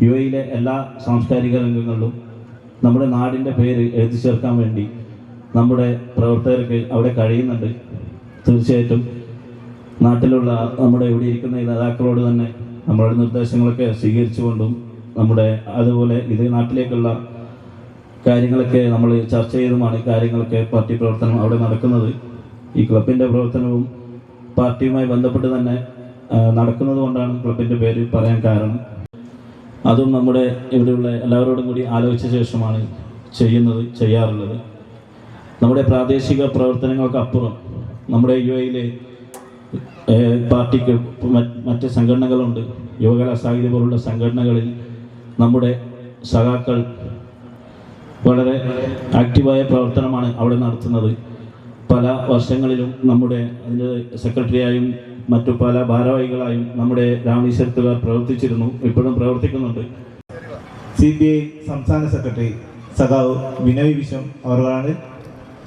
യുഎഇയിലെ എല്ലാ സാംസ്കാരിക രംഗങ്ങളിലും നമ്മുടെ നാടിൻ്റെ പേര് എഴുതി ചേർക്കാൻ വേണ്ടി നമ്മുടെ പ്രവർത്തകർക്ക് അവിടെ കഴിയുന്നുണ്ട്. തീർച്ചയായിട്ടും നാട്ടിലുള്ള നമ്മുടെ ഇവിടെ ഇരിക്കുന്ന ഈ നേതാക്കളോട് തന്നെ നമ്മളുടെ നിർദ്ദേശങ്ങളൊക്കെ സ്വീകരിച്ചുകൊണ്ടും നമ്മുടെ അതുപോലെ ഇത് നാട്ടിലേക്കുള്ള കാര്യങ്ങളൊക്കെ നമ്മൾ ചർച്ച ചെയ്തുമാണ് കാര്യങ്ങളൊക്കെ പാർട്ടി പ്രവർത്തനം അവിടെ നടക്കുന്നത്. ഈ ക്ലബിൻ്റെ പ്രവർത്തനവും പാർട്ടിയുമായി ബന്ധപ്പെട്ട് തന്നെ നടക്കുന്നത് കൊണ്ടാണ് ക്ലബിൻ്റെ പേര് പറയാൻ കാരണം. അതും നമ്മുടെ ഇവിടെയുള്ള എല്ലാവരോടും കൂടി ആലോചിച്ച ശേഷമാണ് ചെയ്യാറുള്ളത്. നമ്മുടെ പ്രാദേശിക പ്രവർത്തനങ്ങൾക്കപ്പുറം നമ്മുടെ യുഎഇയിലെ പാർട്ടിക്ക് മറ്റ് സംഘടനകളുണ്ട്. യുവകലാ സാഹിത്യ പോലുള്ള സംഘടനകളിൽ നമ്മുടെ സഖാക്കൾ വളരെ ആക്റ്റീവായ പ്രവർത്തനമാണ് അവിടെ നടത്തുന്നത്. പല വർഷങ്ങളിലും നമ്മുടെ അതിൻ്റെ സെക്രട്ടറിയായും മറ്റു പല ഭാരവാഹികളായും നമ്മുടെ രാമേശ്വരത്തുകാർ പ്രവർത്തിച്ചിരുന്നു, ഇപ്പോഴും പ്രവർത്തിക്കുന്നുണ്ട്. CPI സംസ്ഥാന സെക്രട്ടറി സഖാവ് വിനോയ് വിശ്വം അവരാണ്.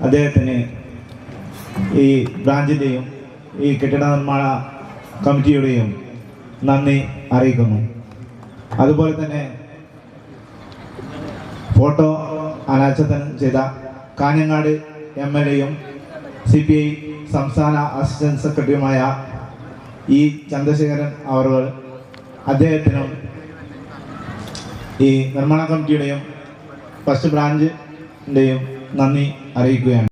അദ്ദേഹത്തിന് ഈ ബ്രാഞ്ചിൻ്റെയും ഈ കെട്ടിട നിർമ്മാണ കമ്മിറ്റിയുടെയും നന്ദി അറിയിക്കുന്നു. അതുപോലെ തന്നെ ഫോട്ടോ അനാച്ഛാദനം ചെയ്ത കാഞ്ഞങ്ങാട് MLAയും CPI സംസ്ഥാന അസിസ്റ്റന്റ് സെക്രട്ടറിയുമായ ഈ ചന്ദ്രശേഖരൻ അവർ അദ്ദേഹത്തിനും ഈ നിർമ്മാണ കമ്മിറ്റിയുടെയും ഫസ്റ്റ് ബ്രാഞ്ചിൻ്റെയും നന്ദി അറിയിക്കുകയാണ്.